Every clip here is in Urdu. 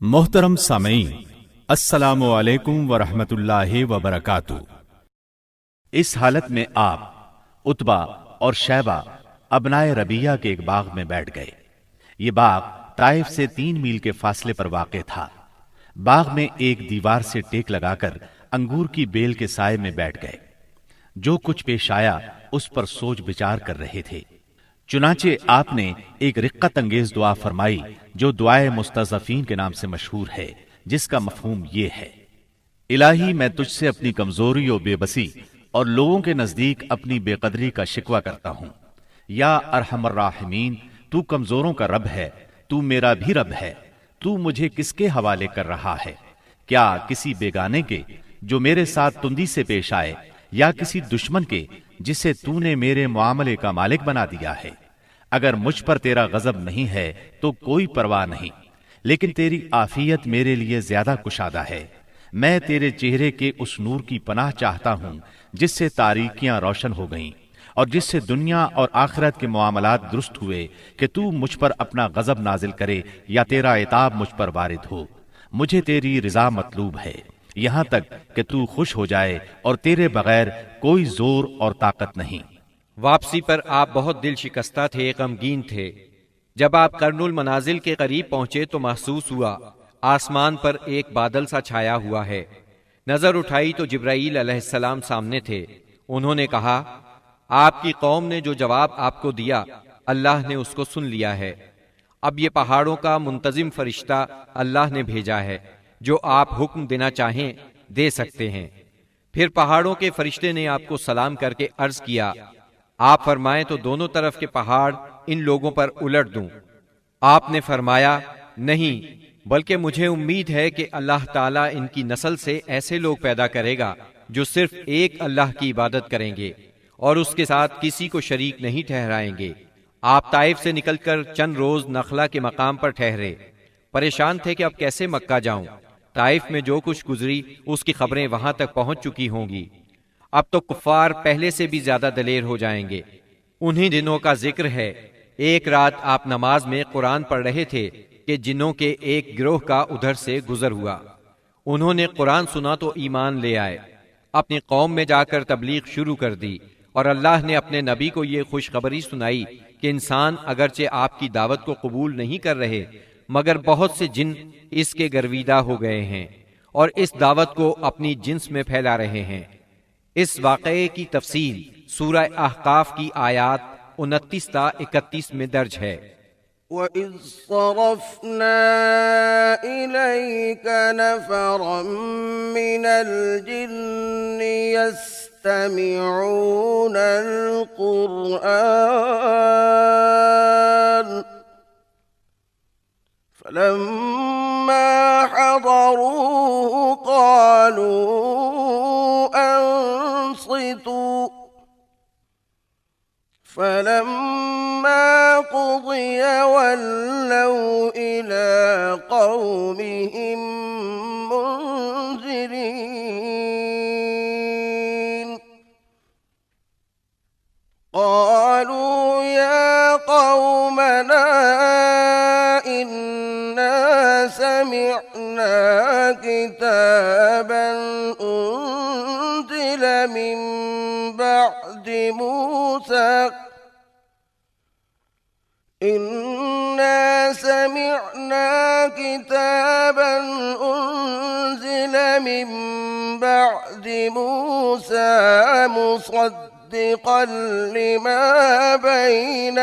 محترم سامعین، السلام علیکم ورحمۃ اللہ وبرکاتہ۔ اس حالت میں آپ عتبہ اور شیبہ ابنائے ربیہ کے ایک باغ میں بیٹھ گئے۔ یہ باغ طائف سے 3 میل کے فاصلے پر واقع تھا۔ باغ میں ایک دیوار سے ٹیک لگا کر انگور کی بیل کے سائے میں بیٹھ گئے۔ جو کچھ پیش آیا اس پر سوچ بچار کر رہے تھے۔ چنانچہ آپ نے ایک رقت انگیز دعا فرمائی جو دعائے مستضعفین کے نام سے مشہور ہے، جس کا مفہوم یہ ہے: الہی میں تجھ سے اپنی کمزوری و بے بسی اور لوگوں کے نزدیک اپنی بے قدری کا شکوہ کرتا ہوں۔ یا ارحم الراحمین، تو کمزوروں کا رب ہے، تو میرا بھی رب ہے۔ تو مجھے کس کے حوالے کر رہا ہے؟ کیا کسی بیگانے کے جو میرے ساتھ تندی سے پیش آئے، یا کسی دشمن کے جسے تو نے میرے معاملے کا مالک بنا دیا ہے؟ اگر مجھ پر تیرا غضب نہیں ہے تو کوئی پرواہ نہیں، لیکن تیری عافیت میرے لیے زیادہ کشادہ ہے۔ میں تیرے چہرے کے اس نور کی پناہ چاہتا ہوں جس سے تاریکیاں روشن ہو گئیں، اور جس سے دنیا اور آخرت کے معاملات درست ہوئے، کہ تو مجھ پر اپنا غضب نازل کرے یا تیرا عتاب مجھ پر وارد ہو۔ مجھے تیری رضا مطلوب ہے، یہاں تک کہ تو خوش ہو جائے، اور تیرے بغیر کوئی زور اور طاقت نہیں۔ واپسی پر آپ بہت دل شکستہ تھے، غمگین تھے۔ جب آپ قرن المنازل کے قریب پہنچے تو محسوس ہوا آسمان پر ایک بادل سا چھایا ہوا ہے۔ نظر اٹھائی تو جبرائیل علیہ السلام سامنے تھے۔ انہوں نے کہا، آپ کی قوم نے جو جواب آپ کو دیا اللہ نے اس کو سن لیا ہے۔ اب یہ پہاڑوں کا منتظم فرشتہ اللہ نے بھیجا ہے، جو آپ حکم دینا چاہیں دے سکتے ہیں۔ پھر پہاڑوں کے فرشتے نے آپ کو سلام کر کے عرض کیا، آپ فرمائیں تو دونوں طرف کے پہاڑ ان لوگوں پر الٹ دوں۔ آپ نے فرمایا، نہیں، بلکہ مجھے امید ہے کہ اللہ تعالیٰ ان کی نسل سے ایسے لوگ پیدا کرے گا جو صرف ایک اللہ کی عبادت کریں گے اور اس کے ساتھ کسی کو شریک نہیں ٹھہرائیں گے۔ آپ طائف سے نکل کر چند روز نخلا کے مقام پر ٹھہرے۔ پریشان تھے کہ اب کیسے مکہ جاؤں۔ طائف میں جو کچھ گزری اس کی خبریں وہاں تک پہنچ چکی ہوں گی۔ اب تو کفار پہلے سے بھی زیادہ دلیر ہو جائیں گے۔ انہی دنوں کا ذکر ہے، ایک رات آپ نماز میں قرآن پڑھ رہے تھے کہ جنوں کے ایک گروہ کا ادھر سے گزر ہوا۔ انہوں نے قرآن سنا تو ایمان لے آئے، اپنی قوم میں جا کر تبلیغ شروع کر دی، اور اللہ نے اپنے نبی کو یہ خوشخبری سنائی کہ انسان اگرچہ آپ کی دعوت کو قبول نہیں کر رہے، مگر بہت سے جن اس کے گرویدہ ہو گئے ہیں اور اس دعوت کو اپنی جنس میں پھیلا رہے ہیں۔ اس واقعے کی تفصیل سورہ احقاف کی آیات 29 تا 31 میں درج ہے۔ وَإِذْ صَرَفْنَا إِلَيْكَ نَفَرًا مِّنَ الْجِنِّ يَسْتَمِعُونَ الْقُرْآنَ فَلَمَّا حَضَرُوهُ قَالُوا أَنصِتُوا فَلَمَّا قُضِيَ وَلَّوْا إِلَىٰ قَوْمِهِم مُّنذِرِينَ قَالُوا يَا قَوْمَنَا إِنَّا سَمِعْنَا كِتَابًا أُنزِلَ مِن بَعْدِ مُوسَىٰ إِنَّا سَمِعْنَا كِتَابًا أُنزِلَ مِن بَعْدِ مُوسَىٰ مُصَدِّقًا لِّمَا بَيْنَ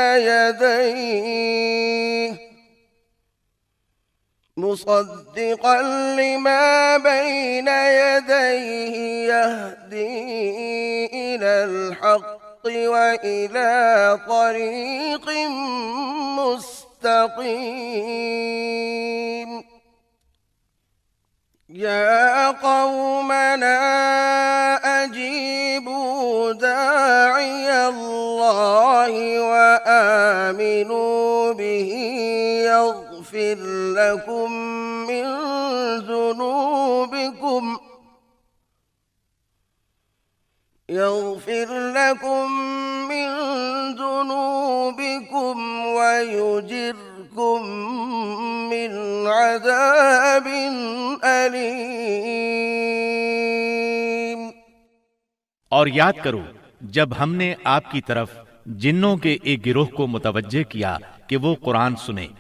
يَدَيْهِ يَهْدِي إِلَى الْحَقِّ وَإِلَى طَرِيقٍ مُّسْتَقِيمٍ يَا قَوْمَنَا أَجِيبُوا دَاعِيَ اللَّهِ وَآمِنُوا بِهِ يَغْفِرْ لَكُم مِّن ذُنُوبِكُمْ وَيُجِرْكُم مِّنْ عَذَابٍ عذاب أليم۔ اور یاد کرو جب ہم نے آپ کی طرف جنوں کے ایک گروہ کو متوجہ کیا کہ وہ قرآن سنیں،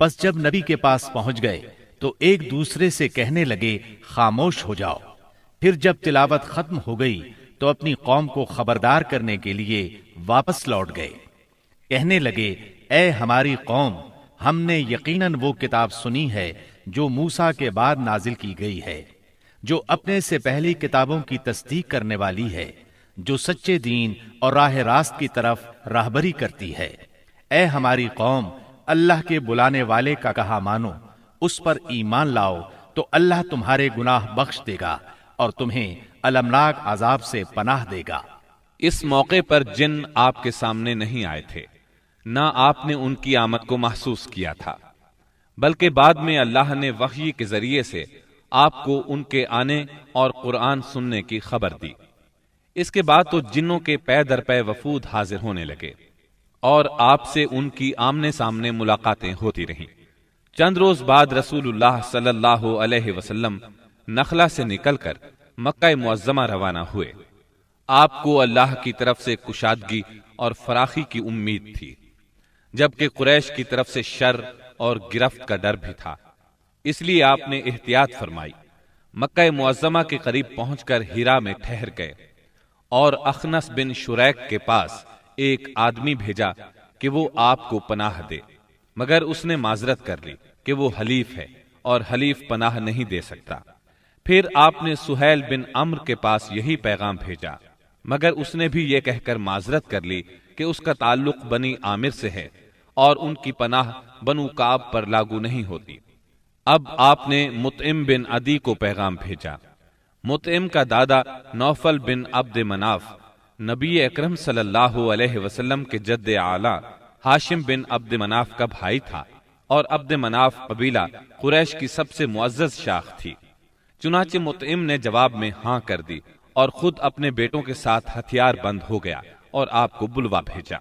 پس جب نبی کے پاس پہنچ گئے تو ایک دوسرے سے کہنے لگے خاموش ہو جاؤ۔ پھر جب تلاوت ختم ہو گئی تو اپنی قوم کو خبردار کرنے کے لیے واپس لوٹ گئے، کہنے لگے اے ہماری قوم، ہم نے یقیناً وہ کتاب سنی ہے جو موسیٰ کے بعد نازل کی گئی ہے، جو اپنے سے پہلی کتابوں کی تصدیق کرنے والی ہے، جو سچے دین اور راہ راست کی طرف راہبری کرتی ہے۔ اے ہماری قوم، اللہ کے بلانے والے کا کہا مانو، اس پر ایمان لاؤ تو اللہ تمہارے گناہ بخش دے گا اور تمہیں المناک عذاب سے پناہ دے گا۔ اس موقع پر جن آپ کے سامنے نہیں آئے تھے، نہ آپ نے ان کی آمد کو محسوس کیا تھا، بلکہ بعد میں اللہ نے وحی کے ذریعے سے آپ کو ان کے آنے اور قرآن سننے کی خبر دی۔ اس کے بعد تو جنوں کے پے در پے وفود حاضر ہونے لگے اور آپ سے ان کی آمنے سامنے ملاقاتیں ہوتی رہیں۔ چند روز بعد رسول اللہ صلی اللہ علیہ وسلم نخلا سے نکل کر مکہ معظمہ روانہ ہوئے۔ آپ کو اللہ کی طرف سے کشادگی اور فراخی کی امید تھی، جبکہ قریش کی طرف سے شر اور گرفت کا ڈر بھی تھا، اس لیے آپ نے احتیاط فرمائی۔ مکہ معظمہ کے قریب پہنچ کر ہیرا میں ٹھہر گئے اور اخنس بن شریک کے پاس ایک آدمی بھیجا کہ وہ آپ کو پناہ دے، مگر اس نے معذرت کر لی کہ وہ حلیف ہے اور حلیف پناہ نہیں دے سکتا۔ پھر آپ نے سہیل بن عمرو کے پاس یہی پیغام بھیجا، مگر اس نے بھی یہ کہہ کر معذرت کر لی کہ اس کا تعلق بنی عامر سے ہے اور ان کی پناہ بنو کعب پر لاگو نہیں ہوتی۔ اب آپ نے مطعم بن عدی کو پیغام بھیجا۔ مطعم کا دادا نوفل بن عبد مناف نبی اکرم صلی اللہ علیہ وسلم کے جد اعلیٰ ہاشم بن عبد مناف کا بھائی تھا، اور عبد مناف قبیلہ قریش کی سب سے معزز شاخ تھی۔ چنانچہ مطعم نے جواب میں ہاں کر دی اور خود اپنے بیٹوں کے ساتھ ہتھیار بند ہو گیا اور آپ کو بلوا بھیجا۔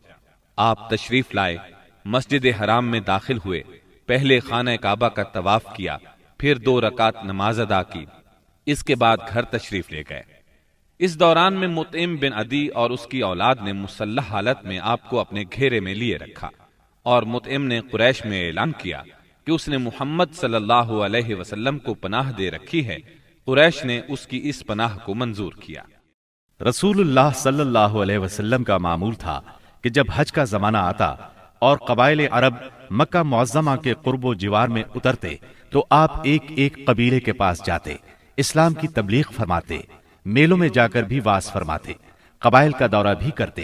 آپ تشریف لائے، مسجد حرام میں داخل ہوئے، پہلے خانہ کعبہ کا طواف کیا، پھر 2 رکعت نماز ادا کی، اس کے بعد گھر تشریف لے گئے۔ اس دوران میں مطعم بن عدی اور اس کی اولاد نے مسلح حالت میں آپ کو اپنے گھیرے میں لیے رکھا، اور مطعم نے قریش میں اعلان کیا کہ اس نے محمد صلی اللہ علیہ وسلم کو پناہ دے رکھی ہے۔ قریش نے اس کی اس پناہ کو منظور کیا۔ رسول اللہ صلی اللہ علیہ وسلم کا معمول تھا کہ جب حج کا زمانہ آتا اور قبائل عرب مکہ معظمہ کے قرب و جوار میں اترتے تو آپ ایک ایک قبیلے کے پاس جاتے، اسلام کی تبلیغ فرماتے، میلوں میں جا کر بھی واعظ فرماتے، قبائل کا دورہ بھی کرتے۔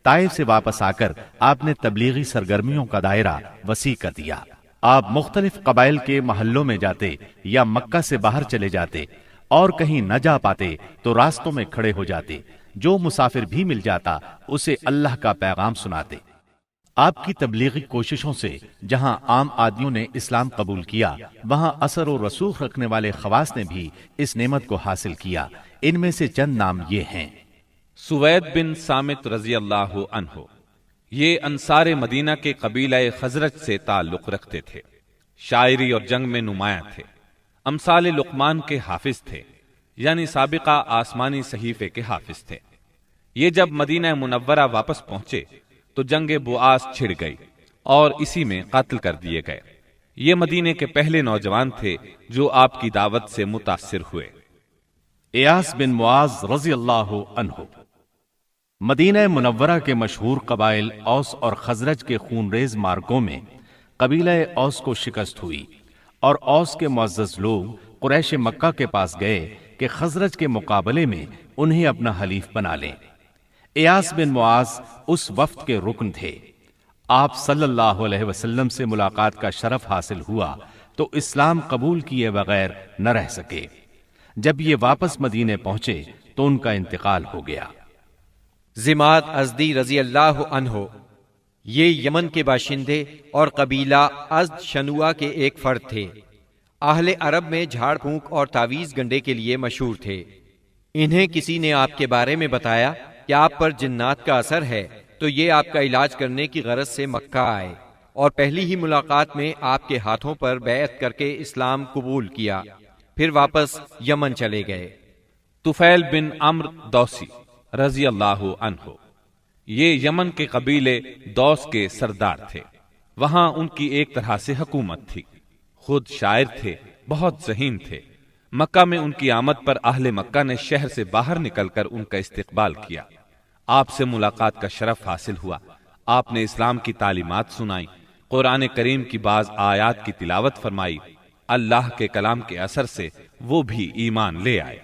طائف سے واپس آ کر آپ نے تبلیغی سرگرمیوں کا دائرہ وسیع کر دیا۔ آپ مختلف قبائل کے محلوں میں جاتے یا مکہ سے باہر چلے جاتے، اور کہیں نہ جا پاتے تو راستوں میں کھڑے ہو جاتے، جو مسافر بھی مل جاتا اسے اللہ کا پیغام سناتے۔ آپ کی تبلیغی کوششوں سے جہاں عام آدمیوں نے اسلام قبول کیا، وہاں اثر و رسوخ رکھنے والے خواص نے بھی اس نعمت کو حاصل کیا۔ ان میں سے چند نام یہ ہیں: سوید بن سامت رضی اللہ عنہ، یہ انصار مدینہ کے قبیلہ خزرج سے تعلق رکھتے تھے، شاعری اور جنگ میں نمایاں تھے، امثال لقمان کے حافظ تھے، یعنی سابقہ آسمانی صحیفے کے حافظ تھے۔ یہ جب مدینہ منورہ واپس پہنچے تو جنگ بؤاس چھڑ گئی اور اسی میں قتل کر دیے گئے۔ یہ مدینے کے پہلے نوجوان تھے جو آپ کی دعوت سے متاثر ہوئے۔ ایاس بن معاذ رضی اللہ عنہ، مدینہ منورہ کے مشہور قبائل اوس اور خزرج کے خونریز مارکوں میں قبیلہ اوس کو شکست ہوئی، اور اوس کے معزز لوگ قریش مکہ کے پاس گئے کہ خزرج کے مقابلے میں انہیں اپنا حلیف بنا لیں۔ ایاس بن معاذ اس وفد کے رکن تھے۔ آپ صلی اللہ علیہ وسلم سے ملاقات کا شرف حاصل ہوا تو اسلام قبول کیے بغیر نہ رہ سکے۔ جب یہ واپس مدینے پہنچے تو ان کا انتقال ہو گیا۔ زماد ازدی رضی اللہ عنہ، یہ یمن کے باشندے اور قبیلہ ازد شنوا کے ایک فرد تھے۔ اہل عرب میں جھاڑ پھونک اور تعویذ گنڈے کے لیے مشہور تھے۔ انہیں کسی نے آپ کے بارے میں بتایا کہ آپ پر جنات کا اثر ہے، تو یہ آپ کا علاج کرنے کی غرض سے مکہ آئے۔ اور پہلی ہی ملاقات میں آپ کے ہاتھوں پر بیعت کر کے اسلام قبول کیا، پھر واپس یمن چلے گئے۔ طفیل بن عمرو دوسی رضی اللہ عنہ، یہ یمن کے قبیلے دوس کے سردار تھے۔ وہاں ان کی ایک طرح سے حکومت تھی۔ خود شاعر تھے، بہت ذہین تھے۔ مکہ میں ان کی آمد پر اہل مکہ نے شہر سے باہر نکل کر ان کا استقبال کیا۔ آپ سے ملاقات کا شرف حاصل ہوا۔ آپ نے اسلام کی تعلیمات سنائی، قرآن کریم کی بعض آیات کی تلاوت فرمائی۔ اللہ کے کلام کے اثر سے وہ بھی ایمان لے آئے۔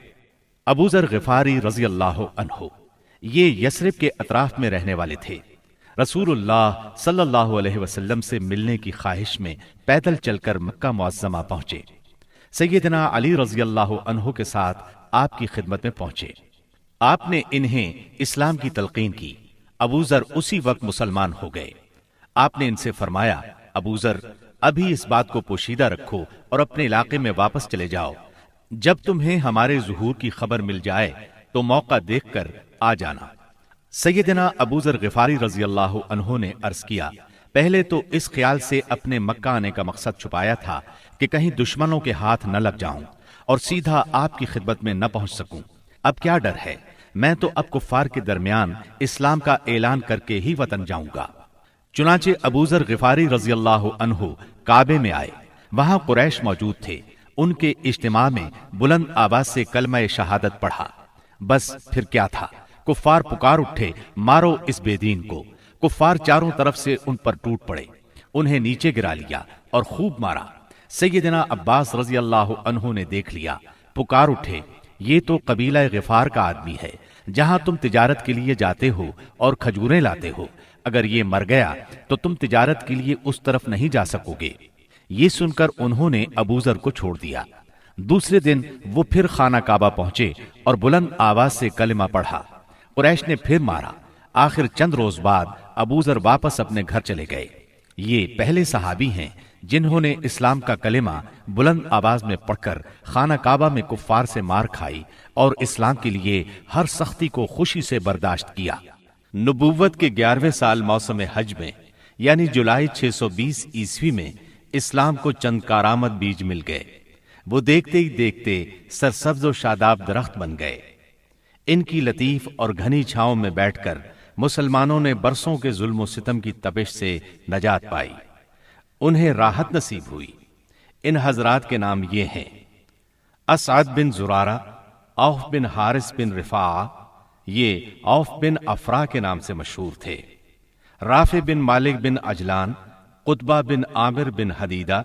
ابو ذر غفاری رضی اللہ عنہ یہ یثرب کے اطراف میں رہنے والے تھے۔ رسول اللہ صلی اللہ علیہ وسلم سے ملنے کی خواہش میں پیدل چل کر مکہ معظمہ پہنچے۔ سیدنا علی رضی اللہ عنہ کے ساتھ آپ کی خدمت میں پہنچے۔ آپ نے انہیں اسلام کی تلقین کی۔ ابو ذر اسی وقت مسلمان ہو گئے۔ آپ نے ان سے فرمایا، ابو ذر ابھی اس بات کو پوشیدہ رکھو اور اپنے علاقے میں واپس چلے جاؤ۔ جب تمہیں ہمارے ظہور کی خبر مل جائے تو موقع دیکھ کر آ جانا۔ سیدنا ابو ذر غفاری رضی اللہ عنہ نے عرض کیا، پہلے تو اس خیال سے اپنے مکہ آنے کا مقصد چھپایا تھا کہ کہیں دشمنوں کے ہاتھ نہ لگ جاؤں اور سیدھا آپ کی خدمت میں نہ پہنچ سکوں۔ اب کیا ڈر ہے، میں تو اب کفار کے درمیان اسلام کا اعلان کر کے ہی وطن جاؤں گا۔ چنانچہ ابو ذر غفاری رضی اللہ عنہ کعبے میں آئے۔ وہاں قریش موجود تھے۔ ان کے اجتماع میں بلند آواز سے کلمہ شہادت پڑھا۔ بس پھر کیا تھا، کفار پکار اٹھے، مارو اس بے دین کو۔ کفار چاروں طرف سے ان پر ٹوٹ پڑے، انہیں نیچے گرا لیا اور خوب مارا۔ سیدنا عباس رضی اللہ عنہ نے دیکھ لیا، پکار اٹھے، یہ تو قبیلہ غفار کا آدمی ہے، جہاں تم تجارت کے لیے جاتے ہو اور کھجوریں لاتے ہو، اگر یہ مر گیا تو تم تجارت کے لیے اس طرف نہیں جا سکو گے۔ یہ سن کر انہوں نے ابو ذر کو چھوڑ دیا۔ دوسرے دن وہ پھر خانہ کعبہ پہنچے اور بلند آواز سے کلمہ پڑھا۔ قریش نے پھر مارا۔ آخر چند روز بعد ابو ذر واپس اپنے گھر چلے گئے۔ یہ پہلے صحابی ہیں جنہوں نے اسلام کا کلمہ بلند آواز میں پڑھ کر خانہ کعبہ میں کفار سے مار کھائی اور اسلام کے لیے ہر سختی کو خوشی سے برداشت کیا۔ نبوت کے 11ویں سال موسم حج میں یعنی جولائی 620 عیسوی میں اسلام کو چند کارآمد بیج مل گئے۔ وہ دیکھتے ہی دیکھتے سرسبز و شاداب درخت بن گئے۔ ان کی لطیف اور گھنی چھاؤں میں بیٹھ کر مسلمانوں نے برسوں کے ظلم و ستم کی تپش سے نجات پائی، انہیں راحت نصیب ہوئی۔ ان حضرات کے نام یہ ہیں: اسعد بن زرارہ، اوف بن حارث بن رفاعہ، یہ اوف بن افرا کے نام سے مشہور تھے، رافع بن مالک بن عجلان، قطبہ بن عامر بن حدیدہ،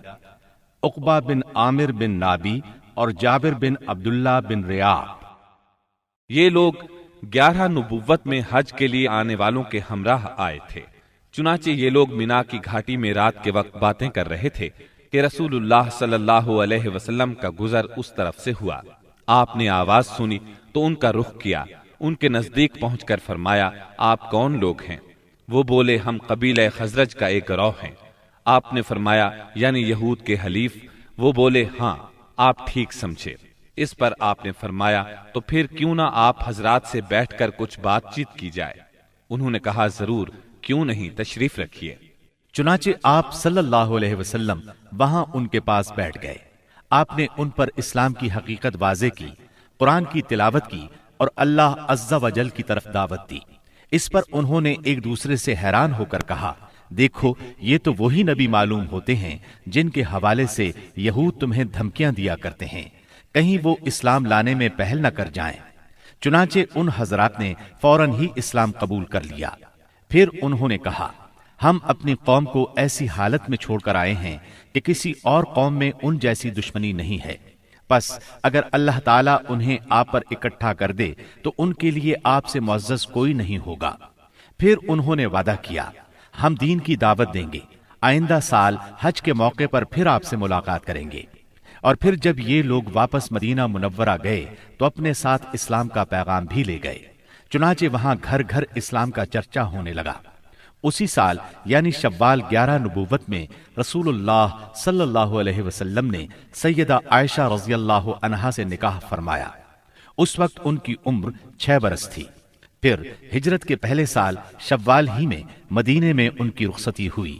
عقبہ بن عامر بن نابی اور جابر بن عبداللہ بن ریاب۔ یہ لوگ 11 نبوت میں حج کے لیے آنے والوں کے ہمراہ آئے تھے۔ چنانچہ یہ لوگ مینا کی گھاٹی میں رات کے وقت باتیں کر رہے تھے کہ رسول اللہ صلی اللہ علیہ وسلم کا گزر اس طرف سے ہوا۔ آپ نے آواز سنی تو ان کا رخ کیا، ان کے نزدیک پہنچ کر فرمایا، آپ کون لوگ ہیں؟ وہ بولے، ہم قبیلہ خزرج کا ایک گروہ ہیں۔ آپ نے فرمایا، یعنی یہود کے حلیف؟ وہ بولے، ہاں، آپ ٹھیک سمجھے۔ اس پر آپ نے فرمایا، تو پھر کیوں نہ آپ حضرات سے بیٹھ کر کچھ بات چیت کی جائے؟ انہوں نے کہا، ضرور، کیوں نہیں، تشریف رکھیے۔ چنانچہ آپ صلی اللہ علیہ وسلم وہاں ان کے پاس بیٹھ گئے۔ آپ نے ان پر اسلام کی حقیقت واضح کی، قرآن کی تلاوت کی اور اللہ عز و جل کی طرف دعوت دی۔ اس پر انہوں نے ایک دوسرے سے حیران ہو کر کہا، دیکھو، یہ تو وہی نبی معلوم ہوتے ہیں جن کے حوالے سے یہود تمہیں دھمکیاں دیا کرتے ہیں، کہیں وہ اسلام لانے میں پہل نہ کر جائیں۔ چنانچہ ان حضرات نے فوراً ہی اسلام قبول کر لیا۔ پھر انہوں نے کہا، ہم اپنی قوم کو ایسی حالت میں چھوڑ کر آئے ہیں کہ کسی اور قوم میں ان جیسی دشمنی نہیں ہے، پس اگر اللہ تعالیٰ انہیں آپ پر اکٹھا کر دے تو ان کے لیے آپ سے معزز کوئی نہیں ہوگا۔ پھر انہوں نے وعدہ کیا، ہم دین کی دعوت دیں گے، آئندہ سال حج کے موقع پر پھر آپ سے ملاقات کریں گے۔ اور پھر جب یہ لوگ واپس مدینہ منورہ گئے تو اپنے ساتھ اسلام کا پیغام بھی لے گئے۔ چنانچہ وہاں گھر گھر اسلام کا چرچا ہونے لگا۔ اسی سال یعنی شوال 11 نبوت میں رسول اللہ صلی اللہ علیہ وسلم نے سیدہ عائشہ رضی اللہ عنہا سے نکاح فرمایا۔ اس وقت ان کی عمر 6 برس تھی۔ پھر ہجرت کے پہلے سال شوال ہی میں مدینے میں ان کی رخصتی ہوئی۔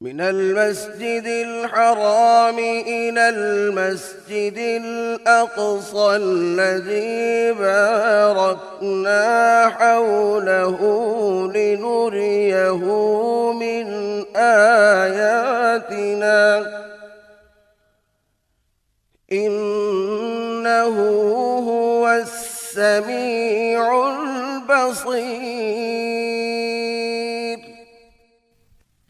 من المسجد الحرام إلى المسجد الأقصى الذي باركنا حوله لنريه من آياتنا إنه هو السميع البصير۔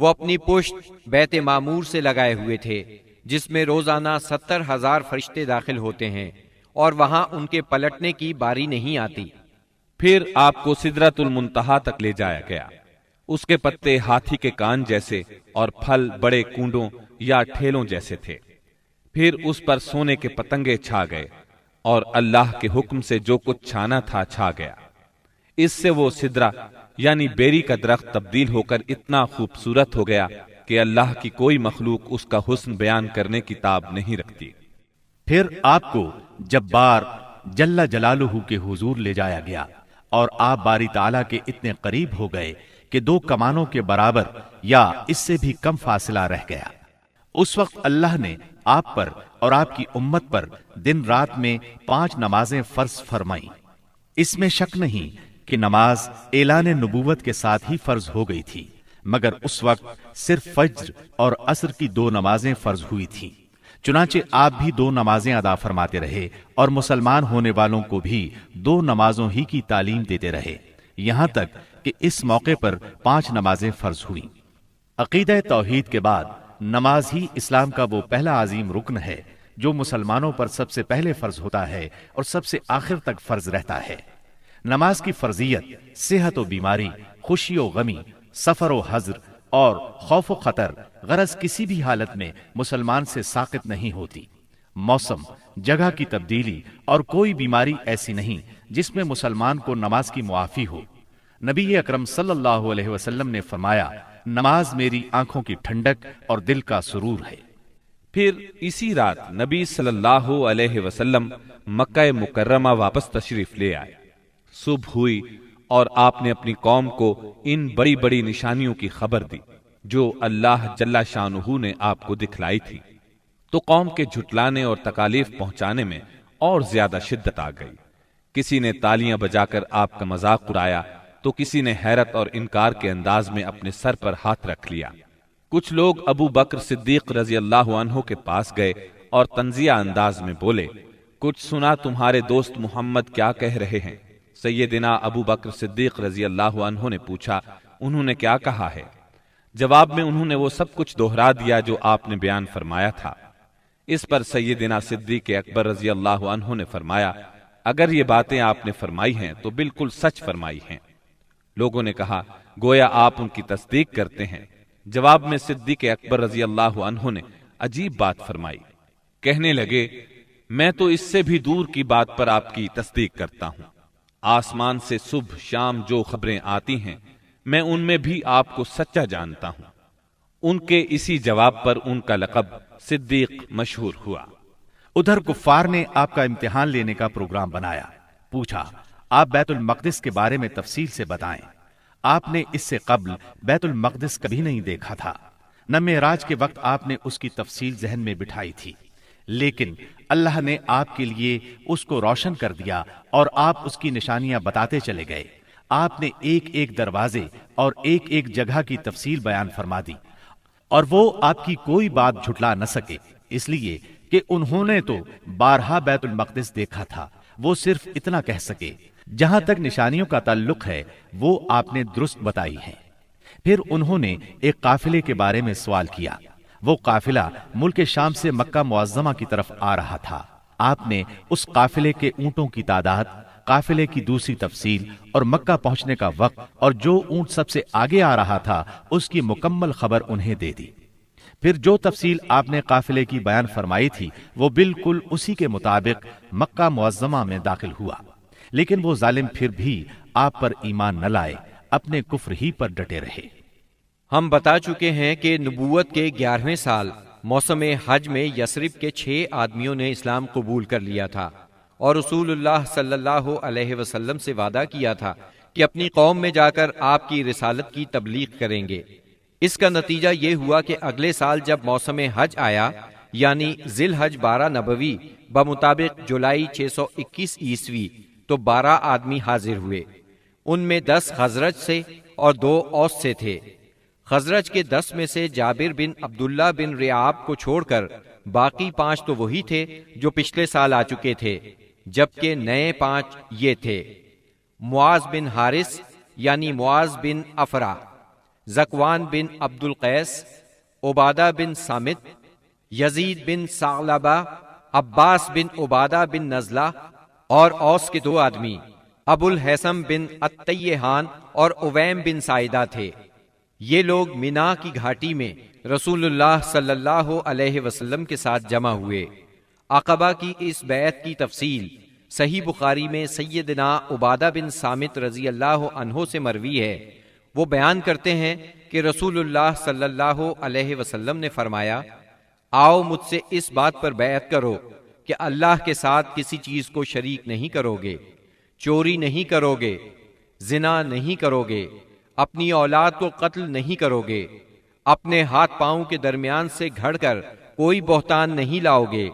وہ اپنی پشت بیت معمور سے لگائے ہوئے تھے، جس میں روزانہ 70,000 فرشتے داخل ہوتے ہیں، اور وہاں ان کے پلٹنے کی باری نہیں آتی۔ پھر آپ کو سدرۃ المنتہا تک لے جایا گیا۔ اس کے پتے ہاتھی کے کان جیسے اور پھل بڑے کونڈوں یا ٹھیلوں جیسے تھے۔ پھر اس پر سونے کے پتنگے چھا گئے، اور اللہ کے حکم سے جو کچھ چھانا تھا چھا گیا۔ اس سے وہ سدرہ یعنی بیری کا درخت تبدیل ہو کر اتنا خوبصورت ہو گیا کہ اللہ کی کوئی مخلوق اس کا حسن بیان کرنے کی تاب نہیں رکھتی۔ پھر آپ کو جبار جل جلالہ کے حضور لے جایا گیا، اور آپ باری تعالیٰ کے اتنے قریب ہو گئے کہ 2 کمانوں کے برابر یا اس سے بھی کم فاصلہ رہ گیا۔ اس وقت اللہ نے آپ پر اور آپ کی امت پر دن رات میں 5 نمازیں فرض فرمائیں۔ اس میں شک نہیں کہ نماز اعلان نبوت کے ساتھ ہی فرض ہو گئی تھی، مگر اس وقت صرف فجر اور عصر کی 2 نمازیں فرض ہوئی تھیں۔ چنانچہ آپ بھی 2 نمازیں ادا فرماتے رہے، اور مسلمان ہونے والوں کو بھی 2 نمازوں ہی کی تعلیم دیتے رہے، یہاں تک کہ اس موقع پر 5 نمازیں فرض ہوئیں۔ عقیدہ توحید کے بعد نماز ہی اسلام کا وہ پہلا عظیم رکن ہے جو مسلمانوں پر سب سے پہلے فرض ہوتا ہے اور سب سے آخر تک فرض رہتا ہے۔ نماز کی فرضیت صحت و بیماری، خوشی و غمی، سفر و حضر اور خوف و خطر غرض کسی بھی حالت میں مسلمان سے ساقط نہیں ہوتی۔ موسم، جگہ کی تبدیلی اور کوئی بیماری ایسی نہیں جس میں مسلمان کو نماز کی معافی ہو۔ نبی اکرم صلی اللہ علیہ وسلم نے فرمایا، نماز میری آنکھوں کی ٹھنڈک اور دل کا سرور ہے۔ پھر اسی رات نبی صلی اللہ علیہ وسلم مکہ مکرمہ واپس تشریف لے آئے۔ صبح ہوئی اور آپ نے اپنی قوم کو ان بڑی بڑی نشانیوں کی خبر دی جو اللہ جل شانہ نے آپ کو دکھلائی تھی، تو قوم کے جھٹلانے اور تکالیف پہنچانے میں اور زیادہ شدت آ گئی۔ کسی نے تالیاں بجا کر آپ کا مذاق اڑایا تو کسی نے حیرت اور انکار کے انداز میں اپنے سر پر ہاتھ رکھ لیا۔ کچھ لوگ ابو بکر صدیق رضی اللہ عنہ کے پاس گئے اور تنزیہ انداز میں بولے، کچھ سنا تمہارے دوست محمد کیا کہہ رہے ہیں؟ سیدنا ابو بکر صدیق رضی اللہ عنہ نے پوچھا، انہوں نے کیا کہا ہے؟ جواب میں انہوں نے وہ سب کچھ دہرا دیا جو آپ نے بیان فرمایا تھا۔ اس پر سیدنا صدیق اکبر رضی اللہ عنہ نے فرمایا، اگر یہ باتیں آپ نے فرمائی ہیں تو بالکل سچ فرمائی ہیں۔ لوگوں نے کہا، گویا آپ ان کی تصدیق کرتے ہیں۔ جواب میں صدیق اکبر رضی اللہ عنہ نے عجیب بات فرمائی، کہنے لگے، میں تو اس سے بھی دور کی بات پر آپ کی تصدیق کرتا ہوں۔ آسمان سے صبح شام جو خبریں آتی ہیں میں ان میں بھی آپ کو سچا جانتا ہوں۔ ان کے اسی جواب پر ان کا لقب صدیق مشہور ہوا۔ ادھر کفار نے آپ کا امتحان لینے کا پروگرام بنایا۔ پوچھا، آپ بیت المقدس کے بارے میں تفصیل سے بتائیں۔ آپ نے اس سے قبل بیت المقدس کبھی نہیں دیکھا تھا، نہ معراج کے وقت آپ نے اس کی تفصیل ذہن میں بٹھائی تھی، لیکن اللہ نے آپ کے لیے اس کو روشن کر دیا اور آپ اس کی نشانیاں بتاتے چلے گئے۔ آپ نے ایک ایک دروازے اور ایک ایک جگہ کی تفصیل بیان فرما دی، اور وہ آپ کی کوئی بات جھٹلا نہ سکے، اس لیے کہ انہوں نے تو بارہا بیت المقدس دیکھا تھا۔ وہ صرف اتنا کہہ سکے، جہاں تک نشانیوں کا تعلق ہے وہ آپ نے درست بتائی ہیں۔ پھر انہوں نے ایک قافلے کے بارے میں سوال کیا۔ وہ قافلہ ملک شام سے مکہ معظمہ کی طرف آ رہا تھا۔ آپ نے اس قافلے کے اونٹوں کی تعداد، قافلے کی دوسری تفصیل اور مکہ پہنچنے کا وقت اور جو اونٹ سب سے آگے آ رہا تھا اس کی مکمل خبر انہیں دے دی۔ پھر جو تفصیل آپ نے قافلے کی بیان فرمائی تھی وہ بالکل اسی کے مطابق مکہ معظمہ میں داخل ہوا، لیکن وہ ظالم پھر بھی آپ پر ایمان نہ لائے، اپنے کفر ہی پر ڈٹے رہے۔ ہم بتا چکے ہیں کہ نبوت کے 11ویں سال موسم حج میں یثرب کے 6 آدمیوں نے اسلام قبول کر لیا تھا اور رسول اللہ صلی اللہ علیہ وسلم سے وعدہ کیا تھا کہ اپنی قوم میں جا کر آپ کی رسالت کی تبلیغ کریں گے۔ اس کا نتیجہ یہ ہوا کہ اگلے سال جب موسم حج آیا، یعنی ذی الحج 12 نبوی بمطابق جولائی 621 عیسوی، تو 12 آدمی حاضر ہوئے۔ ان میں 10 خزرج سے اور 2 اوس سے تھے۔ خزرج کے 10 میں سے جابر بن عبداللہ بن رعاب کو چھوڑ کر باقی 5 تو وہی تھے جو پچھلے سال آ چکے تھے، جبکہ نئے 5 یہ تھے: معاذ بن حارث یعنی معاذ بن افرا، زکوان بن عبد القیس، عبادہ بن صامت، یزید بن ثعلبہ، عباس بن عبادہ بن نزلہ اور اوس کے 2 آدمی ابو الحیثم بن التیہان اور اویم بن سائدہ تھے۔ یہ لوگ مینا کی گھاٹی میں رسول اللہ صلی اللہ علیہ وسلم کے ساتھ جمع ہوئے۔ عقبہ کی اس بیعت کی تفصیل صحیح بخاری میں سیدنا عبادہ بن صامت رضی اللہ عنہ سے مروی ہے۔ وہ بیان کرتے ہیں کہ رسول اللہ صلی اللہ علیہ وسلم نے فرمایا، آؤ مجھ سے اس بات پر بیعت کرو کہ اللہ کے ساتھ کسی چیز کو شریک نہیں کرو گے، چوری نہیں کرو گے، زنا نہیں کرو گے، اپنی اولاد کو قتل نہیں کرو گے، اپنے ہاتھ پاؤں کے درمیان سے گھڑ کر کوئی بہتان نہیں لاؤ گے،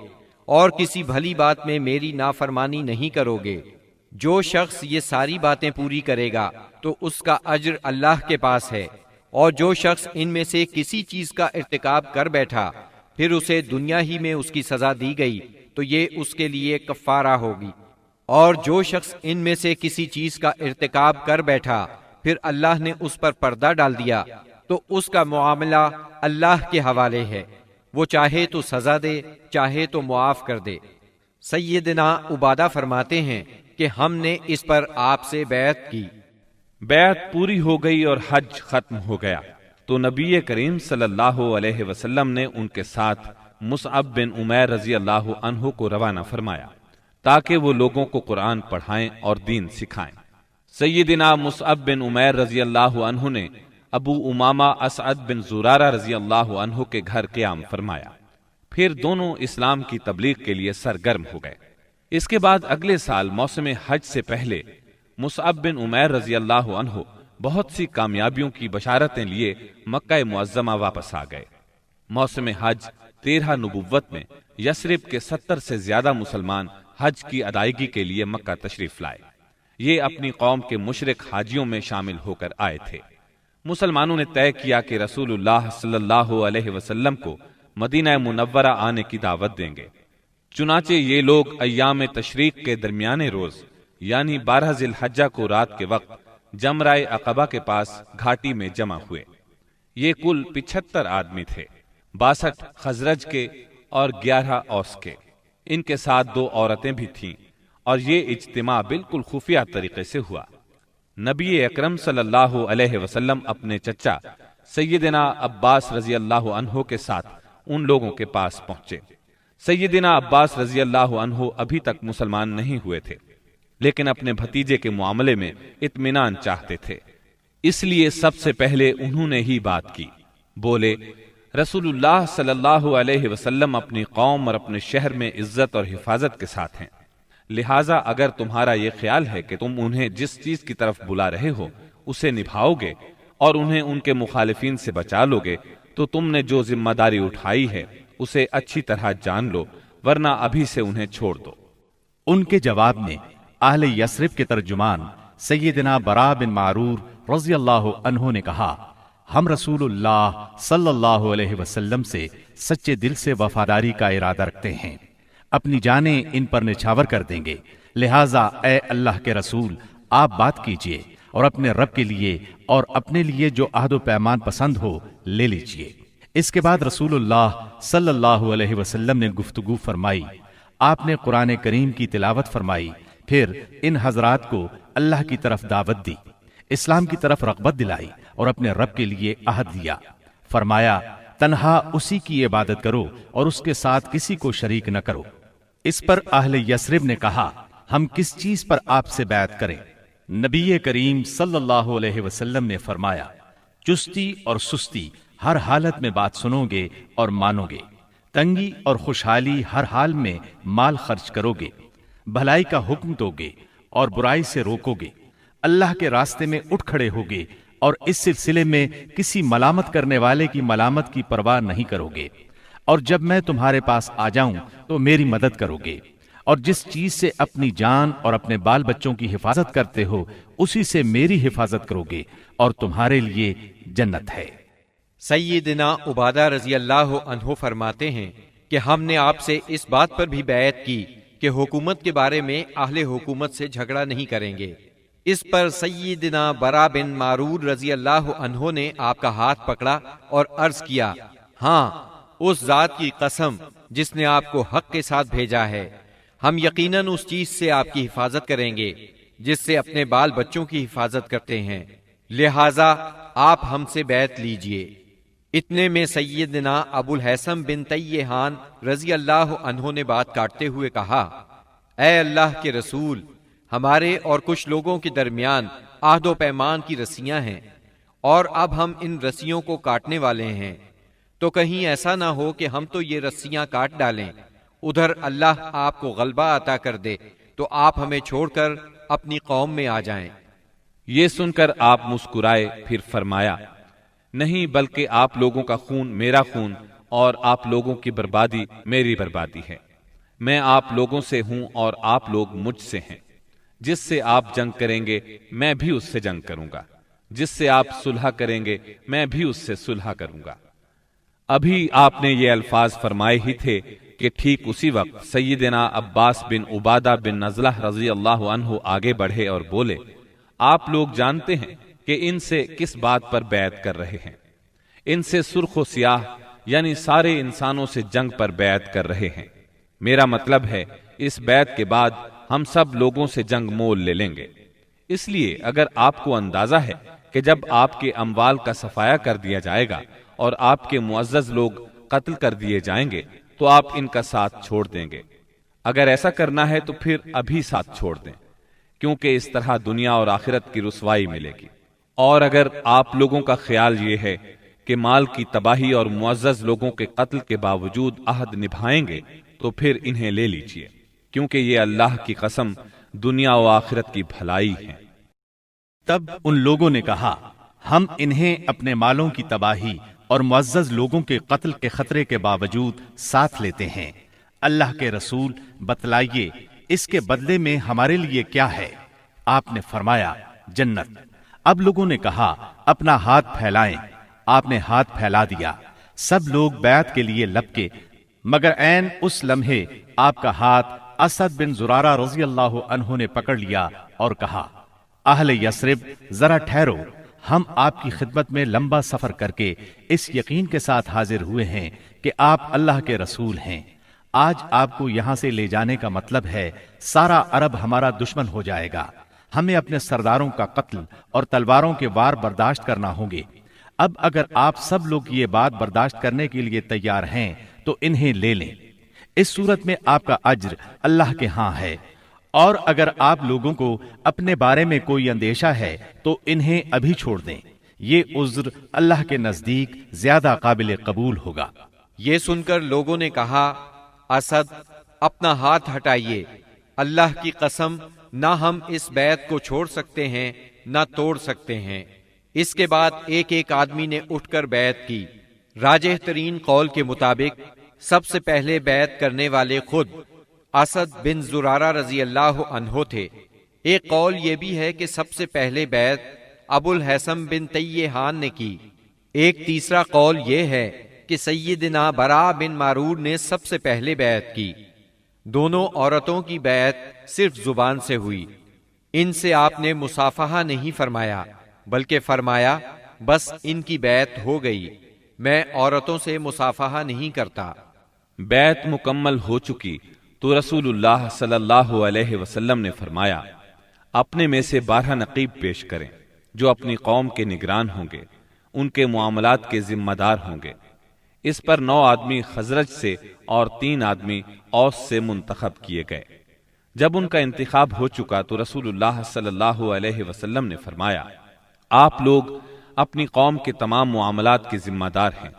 اور کسی بھلی بات میں میری نافرمانی نہیں کرو گے۔ جو شخص یہ ساری باتیں پوری کرے گا تو اس کا اجر اللہ کے پاس ہے، اور جو شخص ان میں سے کسی چیز کا ارتکاب کر بیٹھا پھر اسے دنیا ہی میں اس کی سزا دی گئی تو یہ اس کے لیے کفارہ ہوگی، اور جو شخص ان میں سے کسی چیز کا ارتکاب کر بیٹھا پھر اللہ نے اس پر پردہ ڈال دیا تو اس کا معاملہ اللہ کے حوالے ہے، وہ چاہے تو سزا دے چاہے تو معاف کر دے۔ سیدنا عبادہ فرماتے ہیں کہ ہم نے اس پر آپ سے بیعت کی۔ بیعت پوری ہو گئی اور حج ختم ہو گیا تو نبی کریم صلی اللہ علیہ وسلم نے ان کے ساتھ مصعب بن عمیر رضی اللہ عنہ کو روانہ فرمایا تاکہ وہ لوگوں کو قرآن پڑھائیں اور دین سکھائیں۔ سیدنا مصعب بن عمیر رضی اللہ عنہ نے ابو امامہ اسعد بن زرارہ رضی اللہ عنہ کے گھر قیام فرمایا، پھر دونوں اسلام کی تبلیغ کے لیے سرگرم ہو گئے۔ اس کے بعد اگلے سال موسم حج سے پہلے مصعب بن عمیر رضی اللہ عنہ بہت سی کامیابیوں کی بشارتیں لیے مکہ معظمہ واپس آ گئے۔ موسم حج 13 نبوت میں یثرب کے 70 سے زیادہ مسلمان حج کی ادائیگی کے لیے مکہ تشریف لائے۔ یہ اپنی قوم کے مشرک حاجیوں میں شامل ہو کر آئے تھے۔ مسلمانوں نے طے کیا کہ رسول اللہ صلی اللہ علیہ وسلم کو مدینہ منورہ آنے کی دعوت دیں گے۔ چنانچہ یہ لوگ ایام تشریق کے درمیانے روز یعنی 12 ذی الحجہ کو رات کے وقت جمرہ عقبہ کے پاس گھاٹی میں جمع ہوئے۔ یہ کل 75 آدمی تھے، 62 خزرج کے اور 11 اوس کے۔ ان کے ساتھ 2 عورتیں بھی تھیں، اور یہ اجتماع بالکل خفیہ طریقے سے ہوا۔ نبی اکرم صلی اللہ علیہ وسلم اپنے چچا سیدنا عباس رضی اللہ عنہ کے ساتھ ان لوگوں کے پاس پہنچے۔ سیدنا عباس رضی اللہ عنہ ابھی تک مسلمان نہیں ہوئے تھے، لیکن اپنے بھتیجے کے معاملے میں اطمینان چاہتے تھے، اس لیے سب سے پہلے انہوں نے ہی بات کی۔ بولے، رسول اللہ صلی اللہ علیہ وسلم اپنی قوم اور اپنے شہر میں عزت اور حفاظت کے ساتھ ہیں، لہٰذا اگر تمہارا یہ خیال ہے کہ تم انہیں جس چیز کی طرف بلا رہے ہو اسے نبھاؤ گے اور انہیں ان کے مخالفین سے بچا لو گے تو تم نے جو ذمہ داری اٹھائی ہے اسے اچھی طرح جان لو، ورنہ ابھی سے انہیں چھوڑ دو۔ ان کے جواب میں اہل یثرب کے ترجمان سیدنا برا بن معرور رضی اللہ عنہ نے کہا، ہم رسول اللہ صلی اللہ علیہ وسلم سے سچے دل سے وفاداری کا ارادہ رکھتے ہیں، اپنی جانیں ان پر نچھاور کر دیں گے، لہٰذا اے اللہ کے رسول آپ بات کیجئے اور اپنے رب کے لیے اور اپنے لیے جو عہد و پیمان پسند ہو لے لیجئے۔ اس کے بعد رسول اللہ صلی اللہ علیہ وسلم نے گفتگو فرمائی، آپ نے قرآن کریم کی تلاوت فرمائی، پھر ان حضرات کو اللہ کی طرف دعوت دی، اسلام کی طرف رغبت دلائی اور اپنے رب کے لیے عہد دیا۔ فرمایا، تنہا اسی کی عبادت کرو اور اس کے ساتھ کسی کو شریک نہ کرو۔ اس پر اہل یثرب نے کہا، ہم کس چیز پر آپ سے بیعت کریں؟ نبی کریم صلی اللہ علیہ وسلم نے فرمایا، چستی اور سستی ہر حالت میں بات سنو گے اور مانو گے، تنگی اور خوشحالی ہر حال میں مال خرچ کرو گے، بھلائی کا حکم دو گے اور برائی سے روکو گے، اللہ کے راستے میں اٹھ کھڑے ہوگے اور اس سلسلے میں کسی ملامت کرنے والے کی ملامت کی پرواہ نہیں کرو گے، اور جب میں تمہارے پاس آ جاؤں تو میری مدد کرو گے، اور جس چیز سے اپنی جان اور اپنے بال بچوں کی حفاظت کرتے ہو اسی سے میری حفاظت کرو گے، اور تمہارے لیے جنت ہے۔ سیدنا عبادہ رضی اللہ عنہ فرماتے ہیں کہ ہم نے آپ سے اس بات پر بھی بیعت کی کہ حکومت کے بارے میں اہل حکومت سے جھگڑا نہیں کریں گے، اس پر سیدنا برا بن معرور رضی اللہ عنہ نے آپ کا ہاتھ پکڑا اور عرض کیا، ہاں اس ذات کی قسم جس نے آپ کو حق کے ساتھ بھیجا ہے، ہم یقیناً اس چیز سے آپ کی حفاظت کریں گے جس سے اپنے بال بچوں کی حفاظت کرتے ہیں، لہذا آپ ہم سے بیعت لیجئے۔ اتنے میں سیدنا ابو الحسن بن تیہان رضی اللہ عنہ نے بات کاٹتے ہوئے کہا، اے اللہ کے رسول، ہمارے اور کچھ لوگوں کے درمیان عہد و پیمان کی رسیاں ہیں، اور اب ہم ان رسیوں کو کاٹنے والے ہیں، تو کہیں ایسا نہ ہو کہ ہم تو یہ رسیاں کاٹ ڈالیں، ادھر اللہ آپ کو غلبہ عطا کر دے تو آپ ہمیں چھوڑ کر اپنی قوم میں آ جائیں۔ یہ سن کر آپ مسکرائے، پھر فرمایا، نہیں بلکہ آپ لوگوں کا خون میرا خون اور آپ لوگوں کی بربادی میری بربادی ہے۔ میں آپ لوگوں سے ہوں اور آپ لوگ مجھ سے ہیں۔ جس سے آپ جنگ کریں گے میں بھی اس سے جنگ کروں گا، جس سے آپ صلح کریں گے میں بھی اس سے صلح کروں گا۔ ابھی آپ نے یہ الفاظ فرمائے ہی تھے کہ ٹھیک اسی وقت سیدنا عباس بن عبادہ بن نزلہ رضی اللہ عنہ آگے بڑھے اور بولے، آپ لوگ جانتے ہیں کہ ان سے کس بات پر بیعت کر رہے ہیں؟ ان سے سرخ و سیاہ یعنی سارے انسانوں سے جنگ پر بیعت کر رہے ہیں۔ میرا مطلب ہے اس بیعت کے بعد ہم سب لوگوں سے جنگ مول لے لیں گے۔ اس لیے اگر آپ کو اندازہ ہے کہ جب آپ کے اموال کا صفایا کر دیا جائے گا اور آپ کے معزز لوگ قتل کر دیے جائیں گے تو آپ ان کا ساتھ چھوڑ دیں گے۔ اگر ایسا کرنا ہے تو پھر ابھی ساتھ چھوڑ دیں، کیونکہ اس طرح دنیا اور آخرت کی رسوائی ملے گی۔ اور اگر آپ لوگوں کا خیال یہ ہے کہ مال کی تباہی اور معزز لوگوں کے قتل کے باوجود عہد نبھائیں گے تو پھر انہیں لے لیجئے، کیونکہ یہ اللہ کی قسم دنیا و آخرت کی بھلائی ہے۔ تب ان لوگوں نے کہا، ہم انہیں اپنے مالوں کی تباہی اور معزز لوگوں کے قتل کے خطرے کے باوجود ساتھ لیتے ہیں۔ اللہ کے رسول بتلائیے اس کے بدلے میں ہمارے لیے کیا ہے؟ آپ نے فرمایا، جنت۔ اب لوگوں نے کہا، اپنا ہاتھ پھیلائیں۔ آپ نے ہاتھ پھیلا دیا، سب لوگ بیعت کے لیے لپکے، مگر عین اس لمحے آپ کا ہاتھ اسد بن زرارہ رضی اللہ عنہ نے پکڑ لیا اور کہا، اہل یثرب ذرا ٹھہرو، ہم آپ کی خدمت میں لمبا سفر کر کے اس یقین کے ساتھ حاضر ہوئے ہیں کہ آپ اللہ کے رسول ہیں۔ آج آپ کو یہاں سے لے جانے کا مطلب ہے سارا عرب ہمارا دشمن ہو جائے گا، ہمیں اپنے سرداروں کا قتل اور تلواروں کے وار برداشت کرنا ہوں گے۔ اب اگر آپ سب لوگ یہ بات برداشت کرنے کے لیے تیار ہیں تو انہیں لے لیں، اس صورت میں آپ کا اجر اللہ کے ہاں ہے، اور اگر آپ لوگوں کو اپنے بارے میں کوئی اندیشہ ہے تو انہیں ابھی چھوڑ دیں، یہ عذر اللہ کے نزدیک زیادہ قابل قبول ہوگا۔ یہ سن کر لوگوں نے کہا، اسد اپنا ہاتھ ہٹائیے، اللہ کی قسم نہ ہم اس بیعت کو چھوڑ سکتے ہیں نہ توڑ سکتے ہیں۔ اس کے بعد ایک ایک آدمی نے اٹھ کر بیعت کی۔ راجح ترین قول کے مطابق سب سے پہلے بیعت کرنے والے خود اسد بن زرارہ رضی اللہ عنہ تھے۔ ایک قول یہ بھی ہے کہ سب سے پہلے بیعت ابو الحسن بن تیہان نے کی۔ ایک تیسرا قول یہ ہے کہ سیدنا برا بن معرور نے سب سے پہلے بیعت کی۔ دونوں عورتوں کی بیعت صرف زبان سے ہوئی، ان سے آپ نے مصافحہ نہیں فرمایا، بلکہ فرمایا بس ان کی بیعت ہو گئی، میں عورتوں سے مصافحہ نہیں کرتا۔ بیعت مکمل ہو چکی تو رسول اللہ صلی اللہ علیہ وسلم نے فرمایا، اپنے میں سے 12 نقیب پیش کریں جو اپنی قوم کے نگران ہوں گے، ان کے معاملات کے ذمہ دار ہوں گے۔ اس پر 9 آدمی خزرج سے اور 3 آدمی اوس سے منتخب کیے گئے۔ جب ان کا انتخاب ہو چکا تو رسول اللہ صلی اللہ علیہ وسلم نے فرمایا، آپ لوگ اپنی قوم کے تمام معاملات کے ذمہ دار ہیں،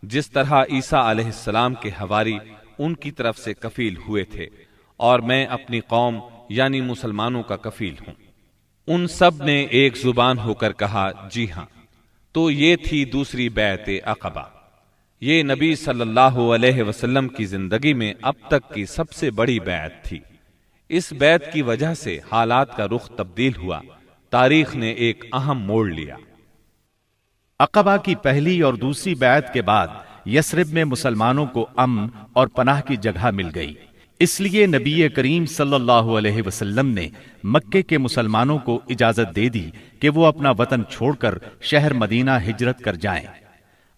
جس طرح عیسیٰ علیہ السلام کے حواری ان کی طرف سے کفیل ہوئے تھے، اور میں اپنی قوم یعنی مسلمانوں کا کفیل ہوں۔ ان سب نے ایک زبان ہو کر کہا، جی ہاں۔ تو یہ تھی دوسری بیعت عقبہ۔ یہ نبی صلی اللہ علیہ وسلم کی زندگی میں اب تک کی سب سے بڑی بیعت تھی۔ اس بیعت کی وجہ سے حالات کا رخ تبدیل ہوا، تاریخ نے ایک اہم موڑ لیا۔ عقبہ کی پہلی اور دوسری بیعت کے بعد یثرب میں مسلمانوں کو امن اور پناہ کی جگہ مل گئی۔ اس لیے نبی کریم صلی اللہ علیہ وسلم نے مکے کے مسلمانوں کو اجازت دے دی کہ وہ اپنا وطن چھوڑ کر شہر مدینہ ہجرت کر جائیں۔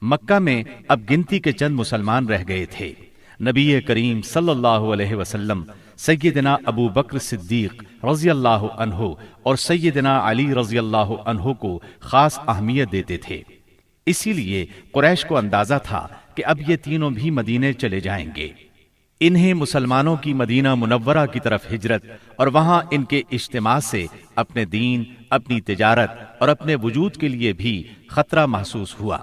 مکہ میں اب گنتی کے چند مسلمان رہ گئے تھے۔ نبی کریم صلی اللہ علیہ وسلم سیدنا ابو بکر صدیق رضی اللہ عنہ اور سیدنا علی رضی اللہ عنہ کو خاص اہمیت دیتے تھے، اسی لیے قریش کو اندازہ تھا کہ اب یہ تینوں بھی مدینے چلے جائیں گے۔ انہیں مسلمانوں کی مدینہ منورہ کی طرف ہجرت اور وہاں ان کے اجتماع سے اپنے دین، اپنی تجارت اور اپنے وجود کے لیے بھی خطرہ محسوس ہوا۔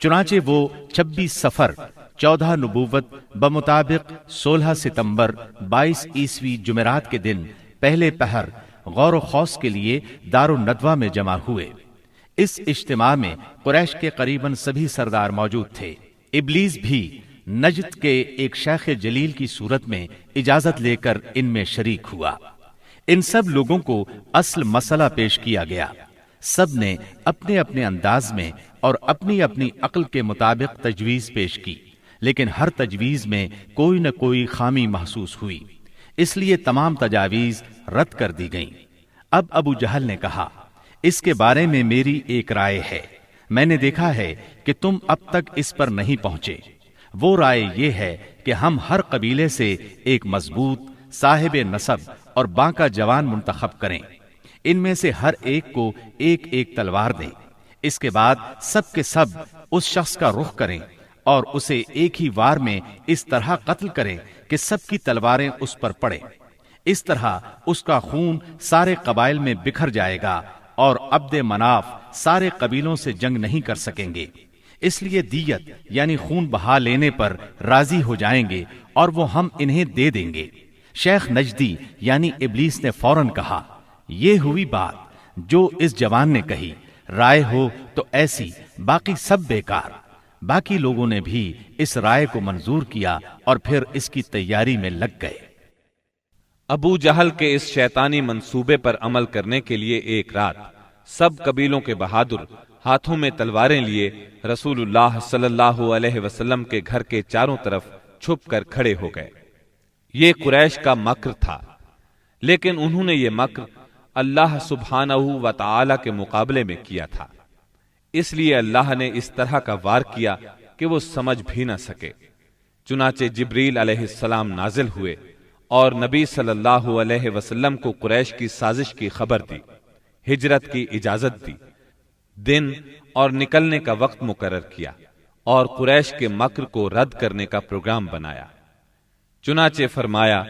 چنانچہ وہ 26 صفر 14 نبوت بمطابق 16 ستمبر 22 عیسوی جمعرات کے دن پہلے پہر غور و خوض کے لیے دار الندوہ میں جمع ہوئے۔ اس اجتماع میں قریش کے قریباً سبھی سردار موجود تھے۔ ابلیس بھی نجد کے ایک شیخ جلیل کی صورت میں اجازت لے کر ان میں شریک ہوا۔ ان سب لوگوں کو اصل مسئلہ پیش کیا گیا۔ سب نے اپنے اپنے انداز میں اور اپنی اپنی عقل کے مطابق تجویز پیش کی، لیکن ہر تجویز میں کوئی نہ کوئی خامی محسوس ہوئی، اس لیے تمام تجاویز رد کر دی گئیں۔ اب ابو جہل نے کہا، اس کے بارے میں میری ایک رائے ہے، میں نے دیکھا ہے کہ تم اب تک اس پر نہیں پہنچے۔ وہ رائے یہ ہے کہ ہم ہر قبیلے سے ایک مضبوط صاحب نسب اور باںکا جوان منتخب کریں، ان میں سے ہر ایک کو ایک ایک تلوار دیں، اس کے بعد سب کے سب اس شخص کا رخ کریں اور اسے ایک ہی وار میں اس طرح قتل کریں کہ سب کی تلواریں اس پر پڑیں۔ اس طرح اس کا خون سارے قبائل میں بکھر جائے گا اور عبد مناف سارے قبیلوں سے جنگ نہیں کر سکیں گے، اس لیے دیت یعنی خون بہا لینے پر راضی ہو جائیں گے اور وہ ہم انہیں دے دیں گے۔ شیخ نجدی یعنی ابلیس نے فوراً کہا، یہ ہوئی بات جو اس جوان نے کہی، رائے ہو تو ایسی، باقی سب بیکار۔ باقی لوگوں نے بھی اس رائے کو منظور کیا اور پھر اس کی تیاری میں لگ گئے۔ ابو جہل کے اس شیطانی منصوبے پر عمل کرنے کے لیے ایک رات سب قبیلوں کے بہادر ہاتھوں میں تلواریں لیے رسول اللہ صلی اللہ علیہ وسلم کے گھر کے چاروں طرف چھپ کر کھڑے ہو گئے۔ یہ قریش کا مکر تھا، لیکن انہوں نے یہ مکر اللہ سبحانہ و تعالی کے مقابلے میں کیا تھا، اس لیے اللہ نے اس طرح کا وار کیا کہ وہ سمجھ بھی نہ سکے۔ چنانچہ جبریل علیہ السلام نازل ہوئے اور نبی صلی اللہ علیہ وسلم کو قریش کی سازش کی خبر دی، ہجرت کی اجازت دی، دن اور نکلنے کا وقت مقرر کیا اور قریش کے مکر کو رد کرنے کا پروگرام بنایا۔ چنانچہ فرمایا،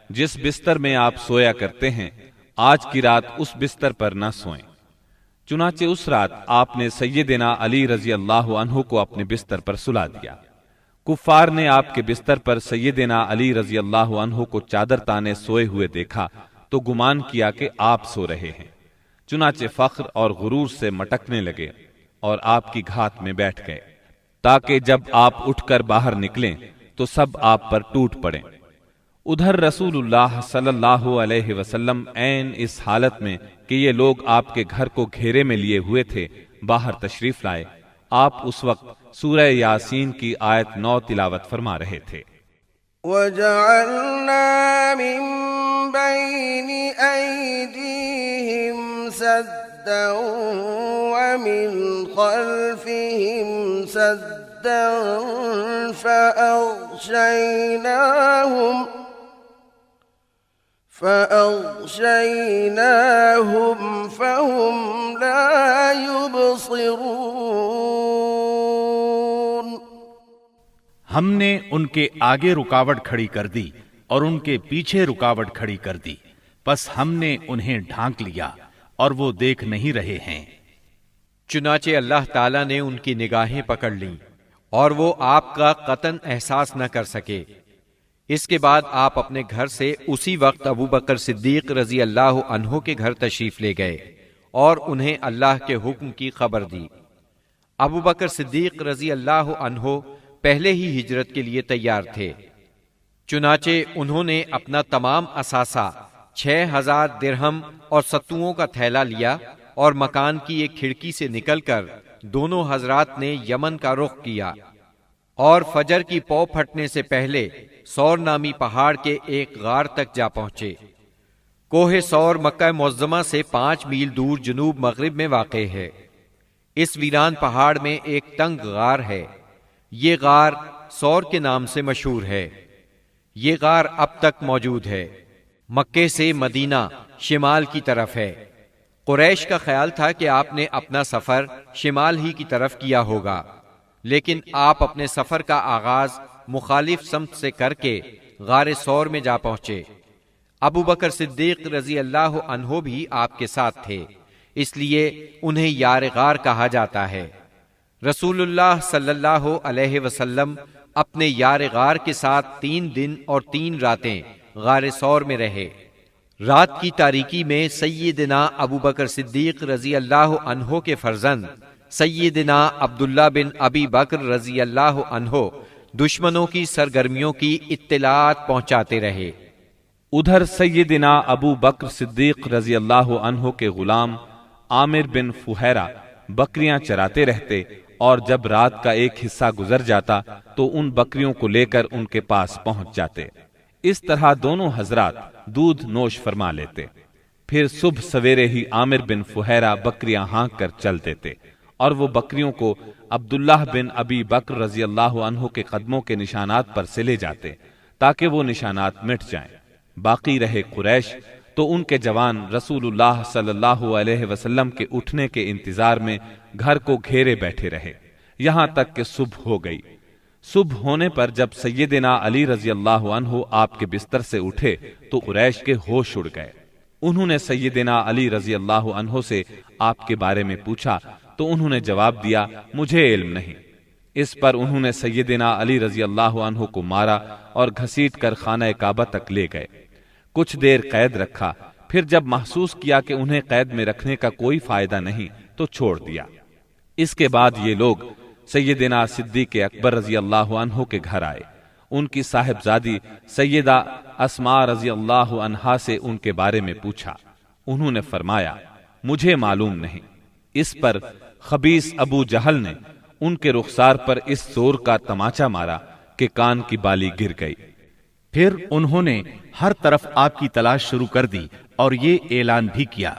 جس بستر میں آپ سویا کرتے ہیں آج کی رات اس بستر پر نہ سوئیں۔ چنانچہ اس رات آپ نے سیدنا علی رضی اللہ عنہ کو اپنے بستر پر سلا دیا۔ کفار نے آپ کے بستر پر سیدنا علی رضی اللہ عنہ کو چادر تانے سوئے ہوئے دیکھا تو گمان کیا کہ آپ سو رہے ہیں، چنانچہ فخر اور غرور سے مٹکنے لگے اور آپ کی گھات میں بیٹھ گئے، تاکہ جب آپ اٹھ کر باہر نکلیں تو سب آپ پر ٹوٹ پڑیں۔ ادھر رسول اللہ صلی اللہ علیہ وسلم عین اس حالت میں کہ یہ لوگ آپ کے گھر کو گھیرے میں لیے ہوئے تھے باہر تشریف لائے۔ آپ اس وقت سورہ یاسین کی آیت 9 تلاوت فرما رہے تھے۔ وَجَعَلْنَا مِن بَيْنِ أَيْدِيهِمْ سَدًّا وَمِنْ خَلْفِهِمْ سَدًّا فَأَغْشَيْنَاهُمْ فَهُمْ لَا يُبْصِرُونَ۔ ہم نے ان کے آگے رکاوٹ کھڑی کر دی اور ان کے پیچھے رکاوٹ کھڑی کر دی، پس ہم نے انہیں ڈھانک لیا اور وہ دیکھ نہیں رہے ہیں۔ چنانچہ اللہ تعالیٰ نے ان کی نگاہیں پکڑ لیں اور وہ آپ کا قطعاً احساس نہ کر سکے۔ اس کے بعد آپ اپنے گھر سے اسی وقت ابو بکر صدیق رضی اللہ عنہ کے گھر تشریف لے گئے اور انہیں اللہ کے حکم کی خبر دی۔ ابو بکر صدیق رضی اللہ عنہ پہلے ہی ہجرت کے لیے تیار تھے، چنانچہ انہوں نے اپنا تمام اثاثہ 6000 درہم اور ستوؤں کا تھیلا لیا اور مکان کی ایک کھڑکی سے نکل کر دونوں حضرات نے یمن کا رخ کیا اور فجر کی پو پھٹنے سے پہلے سور نامی پہاڑ کے ایک غار تک جا پہنچے۔ کوہ سور مکہ معظمہ سے 5 میل دور جنوب مغرب میں واقع ہے۔ اس ویران پہاڑ میں ایک تنگ غار ہے۔ یہ غار سور کے نام سے مشہور ہے۔ یہ غار اب تک موجود ہے۔ مکے سے مدینہ شمال کی طرف ہے۔ قریش کا خیال تھا کہ آپ نے اپنا سفر شمال ہی کی طرف کیا ہوگا، لیکن آپ اپنے سفر کا آغاز مخالف سمت سے کر کے غار سور میں جا پہنچے۔ ابو بکر صدیق رضی اللہ عنہ بھی آپ کے ساتھ تھے، اس لیے انہیں یار غار کہا جاتا ہے۔ رسول اللہ صلی اللہ علیہ وسلم اپنے یار غار کے ساتھ 3 دن اور 3 راتیں غار سور میں رہے۔ رات کی تاریکی میں سیدنا ابو بکر صدیق رضی اللہ عنہ کے فرزند سیدنا عبداللہ بن ابی بکر رضی اللہ عنہ دشمنوں کی سرگرمیوں کی اطلاعات پہنچاتے رہے۔ ادھر سیدنا ابو بکر صدیق رضی اللہ عنہ کے غلام عامر بن فہیرہ بکریاں چراتے رہتے، اور جب رات کا ایک حصہ گزر جاتا تو ان بکریوں کو لے کر ان کے پاس پہنچ جاتے۔ اس طرح دونوں حضرات دودھ نوش فرما لیتے۔ پھر صبح سویرے ہی عامر بن فہیرہ بکریاں ہانک کر چل دیتے، اور وہ بکریوں کو عبداللہ بن ابی بکر رضی اللہ عنہ کے قدموں کے نشانات پر سے لے جاتے تاکہ وہ نشانات مٹ جائیں۔ باقی رہے قریش تو ان کے جوان رسول اللہ صلی اللہ علیہ وسلم کے اٹھنے کے انتظار میں گھر کو گھیرے بیٹھے رہے، یہاں تک کہ صبح ہو گئی۔ صبح ہونے پر جب سیدنا علی رضی اللہ عنہ آپ کے بستر سے اٹھے تو قریش کے ہوش اڑ گئے۔ انہوں نے سیدنا علی رضی اللہ عنہ سے آپ کے بارے میں پوچھا تو انہوں نے جواب دیا، مجھے علم نہیں۔ اس پر انہوں نے سیدنا علی رضی اللہ عنہ کو مارا اور گھسیٹ کر خانہ کعبہ تک لے گئے۔ کچھ دیر قید رکھا، پھر جب محسوس کیا کہ انہیں قید میں رکھنے کا کوئی فائدہ نہیں تو چھوڑ دیا۔ اس کے بعد یہ لوگ سیدنا صدیق اکبر رضی اللہ عنہ کے گھر آئے۔ ان کی صاحبزادی سیدہ اسماء رضی اللہ عنہا سے ان کے بارے میں پوچھا۔ انہوں نے فرمایا، مجھے معلوم نہیں۔ اس پر خبیث ابو جہل نے ان کے رخسار پر اس زور کا تماچا مارا کہ کان کی بالی گر گئی۔ پھر انہوں نے ہر طرف آپ کی تلاش شروع کر دی اور یہ اعلان بھی کیا،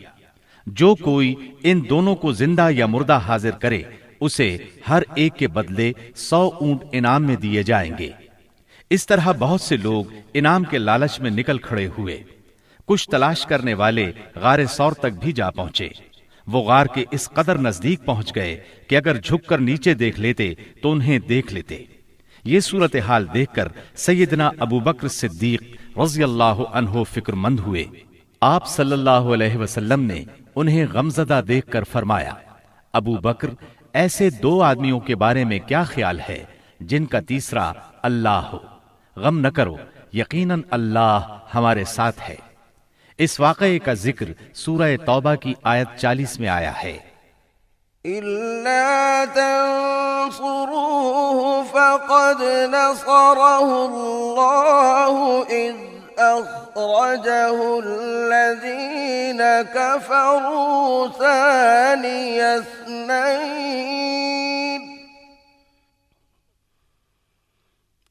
جو کوئی ان دونوں کو زندہ یا مردہ حاضر کرے اسے ہر ایک کے بدلے 100 اونٹ انعام میں دیے جائیں گے۔ اس طرح بہت سے لوگ انعام کے لالچ میں نکل کھڑے ہوئے۔ کچھ تلاش کرنے والے غار سور تک بھی جا پہنچے۔ وہ غار کے اس قدر نزدیک پہنچ گئے کہ اگر جھک کر نیچے دیکھ لیتے تو انہیں دیکھ لیتے۔ یہ صورتحال دیکھ کر سیدنا ابو بکر صدیق رضی اللہ عنہ فکر مند ہوئے۔ آپ صلی اللہ علیہ وسلم نے انہیں غمزدہ دیکھ کر فرمایا، ابو بکر، ایسے 2 آدمیوں کے بارے میں کیا خیال ہے جن کا تیسرا اللہ ہو؟ غم نہ کرو، یقیناً اللہ ہمارے ساتھ ہے۔ اس واقعے کا ذکر سورہ توبہ کی آیت 40 میں آیا ہے۔ إِلَّا تَنصُرُوهُ فَقَدْ نَصَرَهُ اللَّهُ إِذْ أَخْرَجَهُ الَّذِينَ كَفَرُوا ثَانِيَ اثْنَيْنِ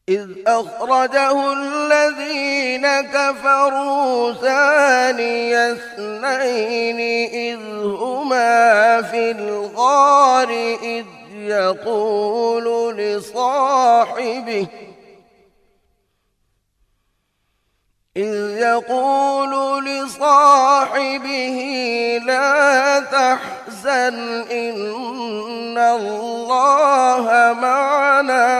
إِذْ أَخْرَجَهُ الَّذِينَ كَفَرُوا ثَانِيَ اثْنَيْنِ إِذْ هُمَا فِي الْغَارِ إِذْ يَقُولُ لِصَاحِبِهِ لَا تَحْزَنْ إِنَّ اللَّهَ مَعَنَا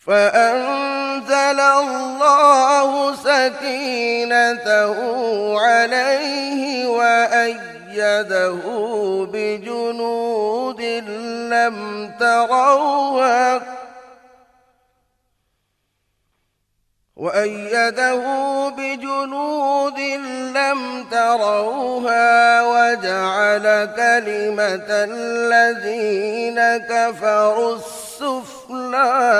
فَأَنزَلَ اللَّهُ سَكِينَتَهُ عَلَيْهِ وَأَيَّدَهُ بِجُنُودٍ لَّمْ تَرَوْهَا وَجَعَلَ كَلِمَةَ الَّذِينَ كَفَرُوا السُّفْلَىٰ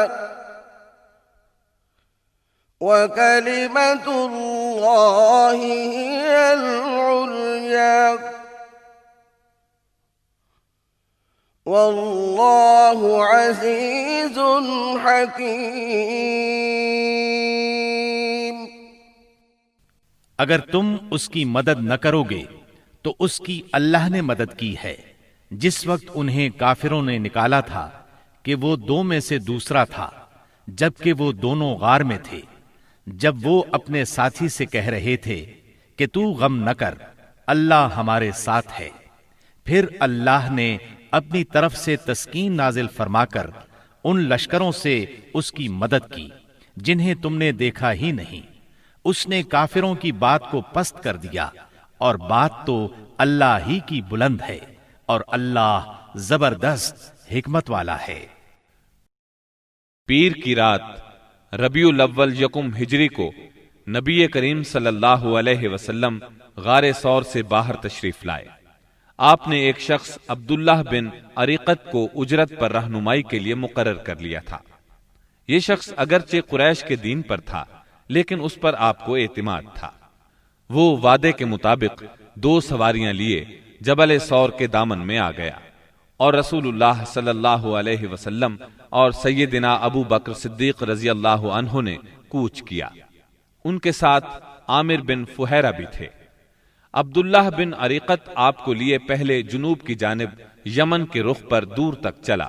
وَكَلِمَةُ اللَّهِ هِيَ الْعُلْيَا واللہ عزیز حکیم۔ اگر تم اس کی مدد نہ کرو گے تو اس کی اللہ نے مدد کی ہے جس وقت انہیں کافروں نے نکالا تھا کہ وہ دو میں سے دوسرا تھا، جبکہ وہ دونوں غار میں تھے، جب وہ اپنے ساتھی سے کہہ رہے تھے کہ تو غم نہ کر، اللہ ہمارے ساتھ ہے۔ پھر اللہ نے اپنی طرف سے تسکین نازل فرما کر ان لشکروں سے اس کی مدد کی جنہیں تم نے دیکھا ہی نہیں۔ اس نے کافروں کی بات کو پست کر دیا، اور بات تو اللہ ہی کی بلند ہے، اور اللہ زبردست حکمت والا ہے۔ پیر کی رات ربیع الاول یکم ہجری کو نبی کریم صلی اللہ علیہ وسلم غار ثور سے باہر تشریف لائے۔ آپ نے ایک شخص عبداللہ بن عریقت کو اجرت پر رہنمائی کے لیے مقرر کر لیا تھا۔ یہ شخص اگرچہ قریش کے دین پر تھا لیکن اس پر آپ کو اعتماد تھا۔ وہ وعدے کے مطابق 2 سواریاں لیے جبل ثور کے دامن میں آ گیا، اور رسول اللہ صلی اللہ علیہ وسلم اور سیدنا ابو بکر صدیق رضی اللہ عنہ نے کوچ کیا۔ ان کے ساتھ عامر بن فہیرہ بھی تھے۔ عبداللہ بن عریقت آپ کو لیے پہلے جنوب کی جانب یمن کے رخ پر دور تک چلا،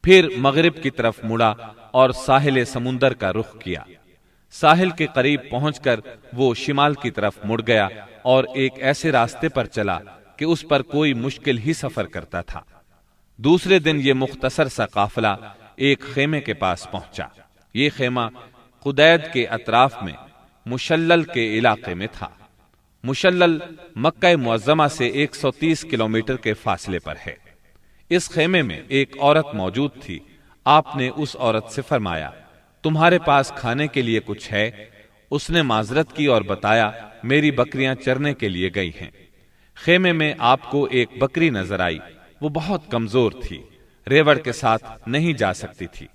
پھر مغرب کی طرف مڑا اور ساحل سمندر کا رخ کیا۔ ساحل کے قریب پہنچ کر وہ شمال کی طرف مڑ گیا اور ایک ایسے راستے پر چلا کہ اس پر کوئی مشکل ہی سفر کرتا تھا۔ دوسرے دن یہ مختصر سا قافلہ ایک خیمے کے پاس پہنچا۔ یہ خیمہ قدید کے اطراف میں مشلل کے علاقے میں تھا۔ مشلل مکہ معظمہ سے 130 کلومیٹر کے فاصلے پر ہے۔ اس خیمے میں ایک عورت موجود تھی۔ آپ نے اس عورت سے فرمایا، تمہارے پاس کھانے کے لیے کچھ ہے؟ اس نے معذرت کی اور بتایا، میری بکریاں چرنے کے لیے گئی ہیں۔ خیمے میں آپ کو ایک بکری نظر آئی۔ وہ بہت کمزور تھی، ریوڑ کے ساتھ نہیں جا سکتی تھی،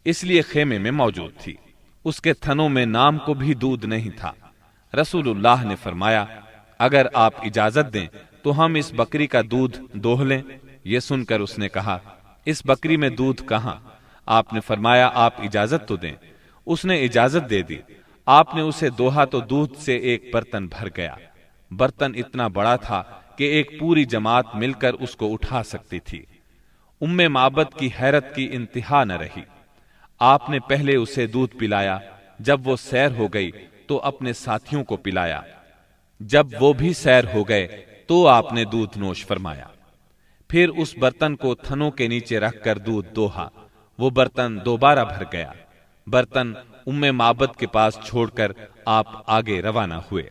اس لیے خیمے میں موجود تھی۔ اس کے تھنوں میں نام کو بھی دودھ نہیں تھا۔ رسول اللہ نے فرمایا، اگر آپ اجازت دیں تو ہم اس بکری کا دودھ دوہ لیں۔ یہ سن کر اس نے کہا، اس بکری میں دودھ کہاں؟ آپ نے فرمایا، آپ اجازت تو دیں۔ اس نے اجازت دے دی۔ آپ نے اسے دوہا تو دودھ سے ایک برتن بھر گیا۔ برتن اتنا بڑا تھا کہ ایک پوری جماعت مل کر اس کو اٹھا سکتی تھی۔ ام معبد کی حیرت کی انتہا نہ رہی۔ آپ نے پہلے اسے دودھ پلایا، جب وہ سیر ہو گئی تو اپنے ساتھیوں کو پلایا۔ جب وہ بھی سیر ہو گئے تو آپ نے دودھ نوش فرمایا۔ پھر اس برتن کو تھنوں کے نیچے رکھ کر دودھ دوہا۔ وہ برتن دوبارہ بھر گیا۔ برتن ام معبد کے پاس چھوڑ کر آپ آگے روانہ ہوئے۔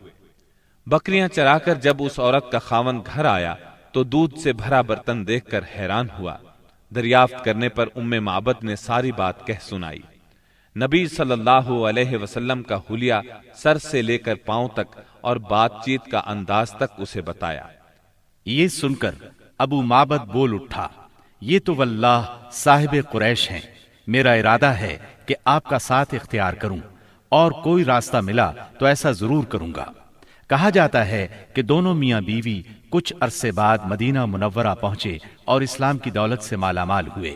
بکریاں چرا کر جب اس عورت کا خاوند گھر آیا تو دودھ سے بھرا برتن دیکھ کر حیران ہوا۔ دریافت کرنے پر ام معبد نے ساری بات کہہ سنائی۔ نبی صلی اللہ علیہ وسلم کا حلیہ سر سے لے کر پاؤں تک اور بات چیت کا انداز تک اسے بتایا۔ یہ سن کر ابو معبد بول اٹھا، یہ تو واللہ صاحب قریش ہیں۔ میرا ارادہ ہے کہ آپ کا ساتھ اختیار کروں، اور کوئی راستہ ملا تو ایسا ضرور کروں گا۔ کہا جاتا ہے کہ دونوں میاں بیوی کچھ عرصے بعد مدینہ منورہ پہنچے اور اسلام کی دولت سے مالا مال ہوئے۔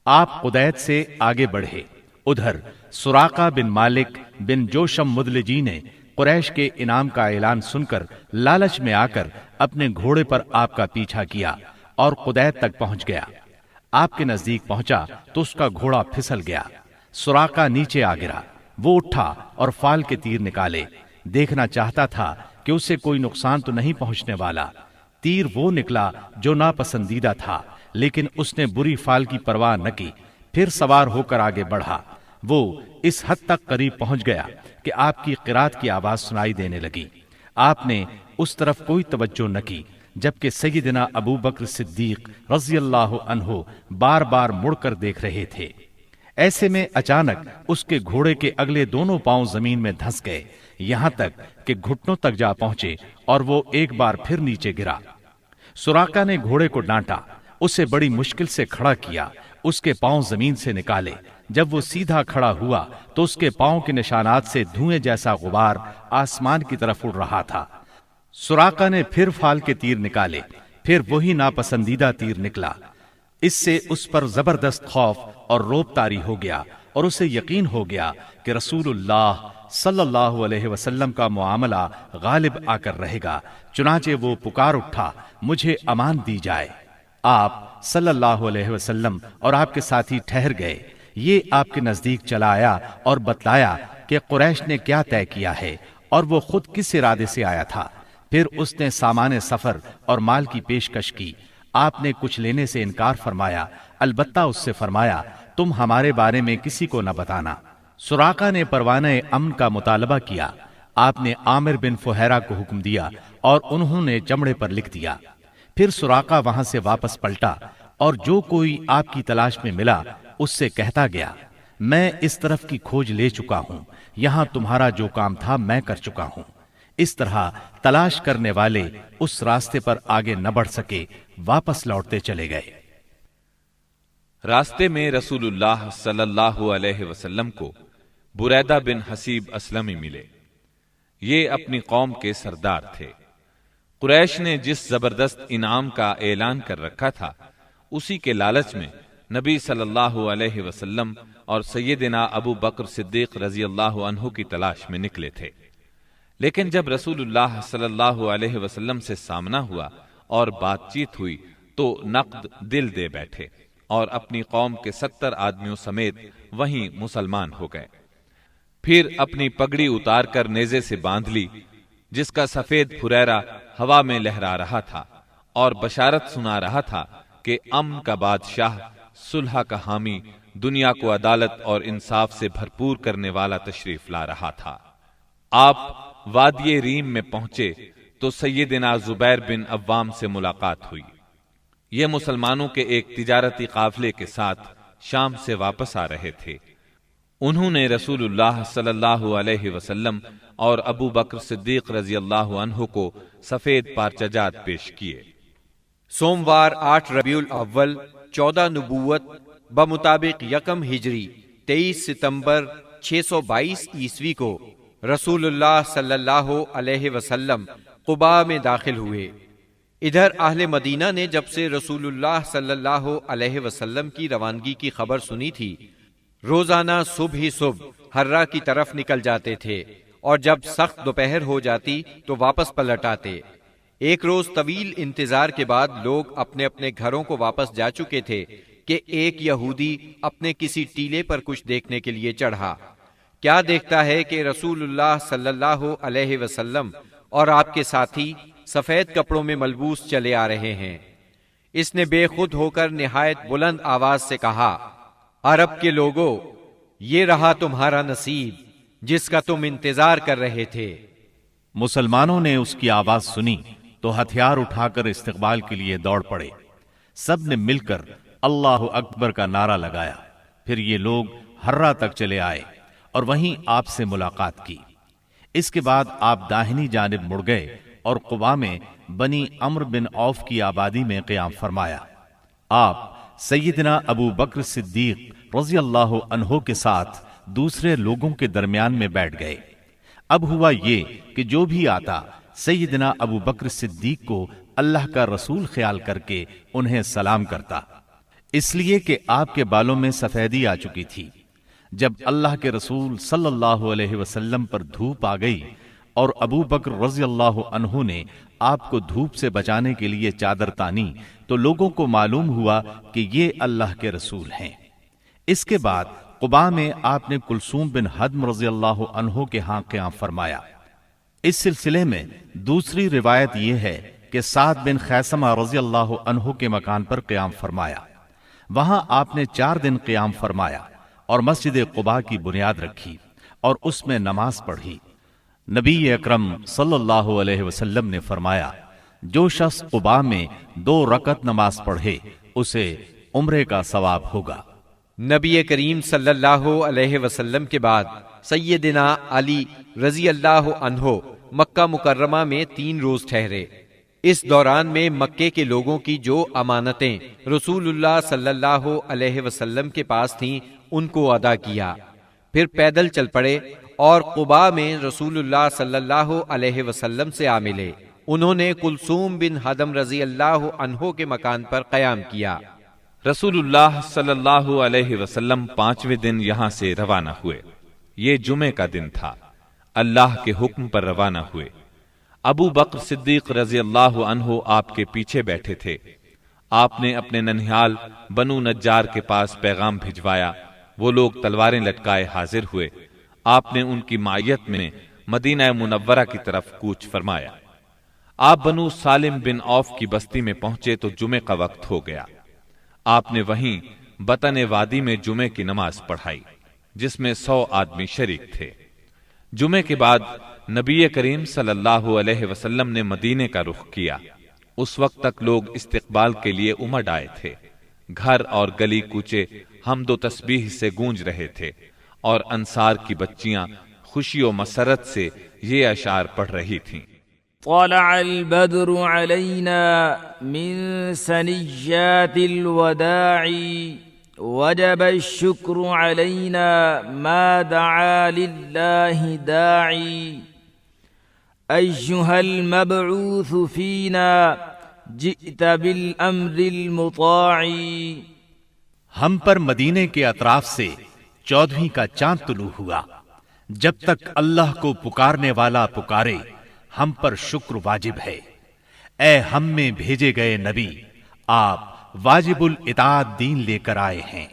آپ قدید سے آگے بڑھے۔ ادھر سراقہ بن مالک بن جوشم مدلجی نے قریش کے انعام کا اعلان سن کر لالچ میں آ کر اپنے گھوڑے پر آپ کا پیچھا کیا اور قدید تک پہنچ گیا۔ آپ کے نزدیک پہنچا تو اس کا گھوڑا پھسل گیا۔ سراقہ نیچے آ گرا۔ وہ اٹھا اور فال کے تیر نکالے۔ دیکھنا چاہتا تھا کہ اسے کوئی نقصان تو نہیں پہنچنے والا۔ تیر وہ نکلا جو ناپسندیدہ تھا، لیکن اس نے بری فال کی پرواہ نہ کی۔ پھر سوار ہو کر آگے بڑھا۔ وہ اس حد تک قریب پہنچ گیا کہ آپ کی قرات کی آواز سنائی دینے لگی۔ آپ نے اس طرف کوئی توجہ نہ کی، جبکہ سیدنا ابو بکر صدیق رضی اللہ عنہ بار بار مڑ کر دیکھ رہے تھے۔ ایسے میں اچانک اس کے گھوڑے کے اگلے دونوں پاؤں زمین میں دھنس گئے، یہاں تک کہ گھٹنوں تک جا پہنچے اور وہ ایک بار پھر نیچے گرا۔ سراقہ نے گھوڑے کو ڈانٹا، اسے بڑی مشکل سے کھڑا کیا، اس کے پاؤں زمین سے نکالے۔ جب وہ سیدھا کھڑا ہوا تو اس کے پاؤں کے نشانات سے دھوئیں جیسا غبار آسمان کی طرف اڑ رہا تھا۔ سراقہ نے پھر فال کے تیر نکالے، پھر وہی ناپسندیدہ تیر نکلا۔ اس سے اس پر زبردست خوف اور روب طاری ہو گیا اور اسے یقین ہو گیا کہ رسول اللہ صلی اللہ علیہ وسلم کا معاملہ غالب آ کر رہے گا، چنانچہ وہ پکار اٹھا، مجھے امان دی جائے۔ آپ صلی اللہ علیہ وسلم اور آپ کے ساتھی ٹھہر گئے۔ یہ آپ کے نزدیک چلا آیا اور بتلایا کہ قریش نے کیا طے کیا ہے اور وہ خود کس ارادے سے آیا تھا۔ پھر اس نے سامان سفر اور مال کی پیشکش کی۔ آپ نے کچھ لینے سے انکار فرمایا، البتہ اس سے فرمایا تم ہمارے بارے میں کسی کو نہ بتانا۔ سراقہ نے پروانہ امن کا مطالبہ کیا۔ آپ نے عامر بن فہیرہ کو حکم دیا اور انہوں نے چمڑے پر لکھ دیا۔ پھر سراقہ وہاں سے واپس پلٹا اور جو کوئی آپ کی تلاش میں ملا اس سے کہتا گیا، میں اس طرف کی کھوج لے چکا ہوں، یہاں تمہارا جو کام تھا میں کر چکا ہوں۔ اس طرح تلاش کرنے والے اس راستے پر آگے نہ بڑھ سکے، واپس لوٹتے چلے گئے۔ راستے میں رسول اللہ صلی اللہ علیہ وسلم کو بریدہ بن حسیب اسلمی ملے۔ یہ اپنی قوم کے سردار تھے۔ قریش نے جس زبردست انعام کا اعلان کر رکھا تھا، اسی کے لالچ میں نبی صلی اللہ علیہ وسلم اور سیدنا ابو بکر صدیق رضی اللہ عنہ کی تلاش میں نکلے تھے۔ لیکن جب رسول اللہ صلی اللہ علیہ وسلم سے سامنا ہوا اور بات چیت ہوئی تو نقد دل دے بیٹھے اور اپنی قوم کے 70 آدمیوں سمیت وہیں مسلمان ہو گئے۔ پھر اپنی پگڑی اتار کر نیزے سے باندھ لی، جس کا سفید پھریرا ہوا میں لہرا رہا تھا، اور بشارت سنا رہا تھا کہ امن کا بادشاہ، صلح کا حامی، دنیا کو عدالت اور انصاف سے بھرپور کرنے والا تشریف لا رہا تھا۔ آپ وادی ریم میں پہنچے تو سیدنا زبیر بن عوام سے ملاقات ہوئی۔ یہ مسلمانوں کے ایک تجارتی قافلے کے ساتھ شام سے واپس آ رہے تھے۔ انہوں نے رسول اللہ صلی اللہ علیہ وسلم اور ابو بکر صدیق رضی اللہ عنہ کو سفید پارچجات پیش کیے۔ سوموار 8 ربیع الاول 14 نبوت بمطابق یکم ہجری 23 ستمبر 622 عیسوی کو رسول اللہ صلی اللہ علیہ وسلم قباء میں داخل ہوئے۔ ادھر اہل مدینہ نے جب سے رسول اللہ صلی اللہ علیہ وسلم کی روانگی کی خبر سنی تھی، روزانہ صبح ہی صبح حرہ کی طرف نکل جاتے تھے، اور جب سخت دوپہر ہو جاتی تو واپس پلٹ آتے۔ ایک روز طویل انتظار کے بعد لوگ اپنے اپنے گھروں کو واپس جا چکے تھے کہ ایک یہودی اپنے کسی ٹیلے پر کچھ دیکھنے کے لیے چڑھا۔ کیا دیکھتا ہے کہ رسول اللہ صلی اللہ علیہ وسلم اور آپ کے ساتھی سفید کپڑوں میں ملبوس چلے آ رہے ہیں۔ اس نے بے خود ہو کر نہایت بلند آواز سے کہا، عرب کے لوگوں، یہ رہا تمہارا نصیب جس کا تم انتظار کر رہے تھے۔ مسلمانوں نے اس کی آواز سنی تو ہتھیار اٹھا کر استقبال کے لیے دوڑ پڑے۔ سب نے مل کر اللہ اکبر کا نعرہ لگایا۔ پھر یہ لوگ حرہ تک چلے آئے اور وہیں آپ سے ملاقات کی۔ اس کے بعد آپ داہنی جانب مڑ گئے اور قباء میں بنی عمرو بن عوف کی آبادی میں قیام فرمایا۔ آپ سیدنا ابو بکر صدیق رضی اللہ عنہ کے ساتھ دوسرے لوگوں کے درمیان میں بیٹھ گئے۔ اب ہوا یہ کہ جو بھی آتا سیدنا ابو بکر صدیق کو اللہ کا رسول خیال کر کے انہیں سلام کرتا، اس لیے کہ آپ کے بالوں میں سفیدی آ چکی تھی۔ جب اللہ کے رسول صلی اللہ علیہ وسلم پر دھوپ آ گئی اور ابو بکر رضی اللہ عنہ نے آپ کو دھوپ سے بچانے کے لیے چادر تانی تو لوگوں کو معلوم ہوا کہ یہ اللہ کے رسول ہیں۔ اس کے بعد قباء میں آپ نے کلثوم بن حدم رضی اللہ عنہ کے ہاں قیام فرمایا۔ اس سلسلے میں دوسری روایت یہ ہے کہ سعد بن خیثمہ رضی اللہ عنہ کے مکان پر قیام فرمایا۔ وہاں آپ نے 4 دن قیام فرمایا اور مسجد قباء کی بنیاد رکھی اور اس میں نماز پڑھی۔ نبی اکرم صلی اللہ علیہ وسلم نے فرمایا، جو شخص قباء میں 2 رکعت نماز پڑھے اسے عمرے کا ثواب ہوگا۔ نبی کریم صلی اللہ علیہ وسلم کے بعد سیدنا علی رضی اللہ عنہ مکہ مکرمہ میں 3 روز ٹھہرے۔ اس دوران میں مکے کے لوگوں کی جو امانتیں رسول اللہ صلی اللہ علیہ وسلم کے پاس تھیں ان کو ادا کیا۔ پھر پیدل چل پڑے اور قباء میں رسول اللہ صلی اللہ علیہ وسلم سے آ ملے۔ انہوں نے کلثوم بن حدم رضی اللہ عنہ کے مکان پر قیام کیا۔ رسول اللہ صلی اللہ علیہ وسلم 5ویں دن یہاں سے روانہ ہوئے۔ یہ جمعے کا دن تھا۔ اللہ کے حکم پر روانہ ہوئے۔ ابو بکر صدیق رضی اللہ عنہ آپ کے پیچھے بیٹھے تھے۔ آپ نے اپنے ننھیال بنو نجار کے پاس پیغام بھجوایا۔ وہ لوگ تلواریں لٹکائے حاضر ہوئے۔ آپ نے ان کی معیت میں مدینہ منورہ کی طرف کوچ فرمایا۔ آپ بنو سالم بن عوف کی بستی میں پہنچے تو جمعے کا وقت ہو گیا۔ آپ نے وہیں بطن وادی میں جمعے کی نماز پڑھائی، جس میں 100 آدمی شریک تھے۔ جمعے کے بعد نبی کریم صلی اللہ علیہ وسلم نے مدینے کا رخ کیا۔ اس وقت تک لوگ استقبال کے لیے امڈ آئے تھے۔ گھر اور گلی کوچے حمد و تسبیح سے گونج رہے تھے، اور انصار کی بچیاں خوشی و مسرت سے یہ اشعار پڑھ رہی تھیں۔ طلع البدر علينا من ثنيات الوداع وجب الشكر علينا ما دعا لله داعي أيها المبعوث فينا جئت بالأمر المطاع۔ ہم پر مدینے کے اطراف سے 14ویں کا چاند طلوع ہوا۔ جب تک اللہ کو پکارنے والا پکارے ہم پر شکر واجب ہے۔ اے ہم میں بھیجے گئے نبی، آپ واجب الاطاعت دین لے کر آئے ہیں۔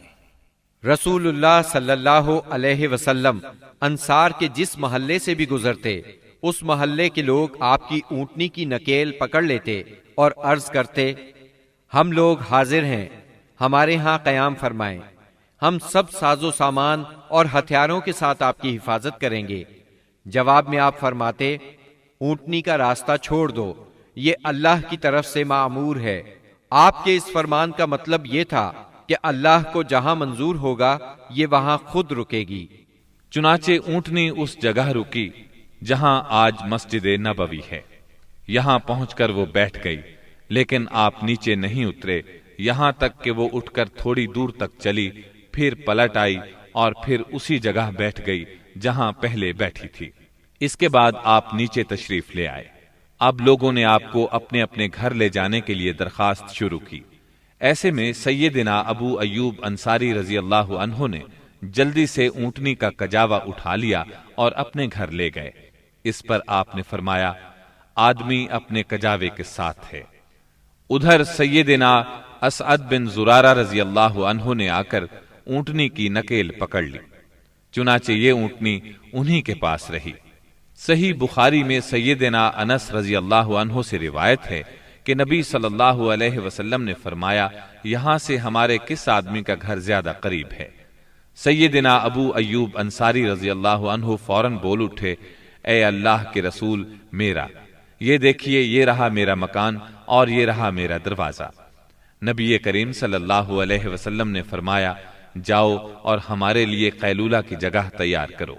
رسول اللہ صلی اللہ علیہ وسلم انصار کے جس محلے سے بھی گزرتے، اس محلے کے لوگ آپ کی اونٹنی کی نکیل پکڑ لیتے اور عرض کرتے، ہم لوگ حاضر ہیں، ہمارے ہاں قیام فرمائیں، ہم سب ساز و سامان اور ہتھیاروں کے ساتھ آپ کی حفاظت کریں گے۔ جواب میں آپ فرماتے، اونٹنی کا راستہ چھوڑ دو، یہ اللہ کی طرف سے معمور ہے۔ آپ کے اس فرمان کا مطلب یہ تھا کہ اللہ کو جہاں منظور ہوگا یہ وہاں خود رکے گی۔ چنانچہ اونٹنی اس جگہ رکی جہاں آج مسجد نبوی ہے۔ یہاں پہنچ کر وہ بیٹھ گئی، لیکن آپ نیچے نہیں اترے یہاں تک کہ وہ اٹھ کر تھوڑی دور تک چلی، پھر پلٹ آئی اور پھر اسی جگہ بیٹھ گئی جہاں پہلے بیٹھی تھی۔ اس کے بعد آپ نیچے تشریف لے آئے۔ اب لوگوں نے آپ کو اپنے اپنے گھر لے جانے کے لیے درخواست شروع کی۔ ایسے میں سیدنا ابو ایوب انصاری رضی اللہ عنہ نے جلدی سے اونٹنی کا کجاوا اٹھا لیا اور اپنے گھر لے گئے۔ اس پر آپ نے فرمایا، آدمی اپنے کجاوے کے ساتھ ہے۔ ادھر سیدنا اسعد بن زرارہ رضی اللہ عنہ نے آ کر اونٹنی کی نکیل پکڑ لی، چنانچہ یہ اونٹنی انہی کے پاس رہی۔ صحیح بخاری میں سیدنا انس رضی اللہ عنہ سے روایت ہے کہ نبی صلی اللہ علیہ وسلم نے فرمایا، یہاں سے ہمارے کس آدمی کا گھر زیادہ قریب ہے؟ سیدنا ابو ایوب انصاری رضی اللہ عنہ فوراً بول اٹھے، اے اللہ کے رسول، میرا یہ دیکھیے، یہ رہا میرا مکان اور یہ رہا میرا دروازہ۔ نبی کریم صلی اللہ علیہ وسلم نے فرمایا، جاؤ اور ہمارے لیے قیلولہ کی جگہ تیار کرو۔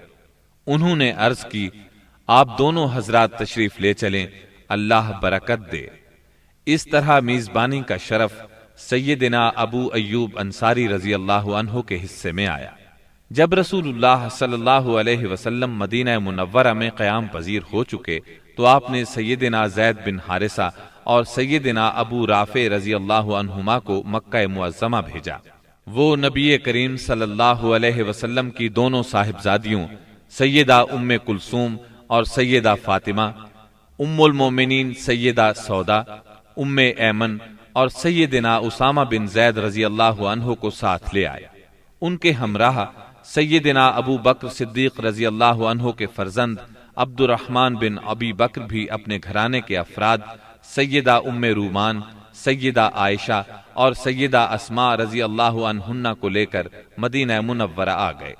انہوں نے عرض کی، آپ دونوں حضرات تشریف لے چلیں، اللہ برکت دے۔ اس طرح میزبانی کا شرف سیدنا ابو ایوب انصاری رضی اللہ عنہ کے حصے میں آیا۔ جب رسول اللہ صلی اللہ علیہ وسلم مدینہ منورہ میں قیام پذیر ہو چکے تو آپ نے سیدنا زید بن حارثہ اور سیدنا ابو رافع رضی اللہ عنہما کو مکہ معظمہ بھیجا۔ وہ نبی کریم صلی اللہ علیہ وسلم کی دونوں صاحبزادیوں سیدہ ام کلثوم اور سیدہ فاطمہ، ام المومنین سیدہ سودا، ام ایمن اور سیدنا اسامہ بن زید رضی اللہ عنہ کو ساتھ لے آئے۔ ان کے ہمراہ سیدنا ابو بکر صدیق رضی اللہ عنہ کے فرزند عبد الرحمن بن ابی بکر بھی اپنے گھرانے کے افراد سیدہ ام رومان، سیدہ عائشہ اور سیدہ اسماء رضی اللہ عنہن کو لے کر مدینہ منورہ آ گئے۔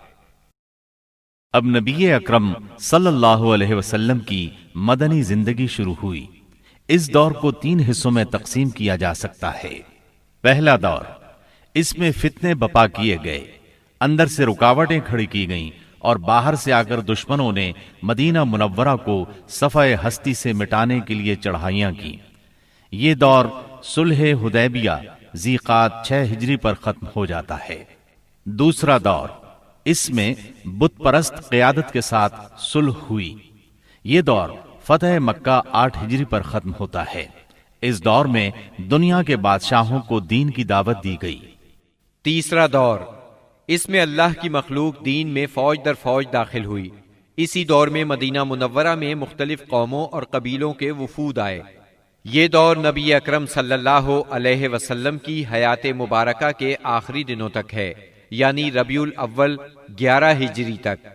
اب نبی اکرم صلی اللہ علیہ وسلم کی مدنی زندگی شروع ہوئی۔ اس دور کو 3 حصوں میں تقسیم کیا جا سکتا ہے۔ پہلا دور، اس میں فتنے بپا کیے گئے، اندر سے رکاوٹیں کھڑی کی گئیں اور باہر سے آ کر دشمنوں نے مدینہ منورہ کو صفحہ ہستی سے مٹانے کے لیے چڑھائیاں کی۔ یہ دور صلح حدیبیہ ذیقعد 6 ہجری پر ختم ہو جاتا ہے۔ دوسرا دور، اس میں بت پرست قیادت کے ساتھ صلح ہوئی۔ یہ دور فتح مکہ 8 ہجری پر ختم ہوتا ہے۔ اس دور میں دنیا کے بادشاہوں کو دین کی دعوت دی گئی۔ تیسرا دور، اس میں اللہ کی مخلوق دین میں فوج در فوج داخل ہوئی۔ اسی دور میں مدینہ منورہ میں مختلف قوموں اور قبیلوں کے وفود آئے۔ یہ دور نبی اکرم صلی اللہ علیہ وسلم کی حیات مبارکہ کے آخری دنوں تک ہے، یعنی ربیع الاول 11 ہجری تک۔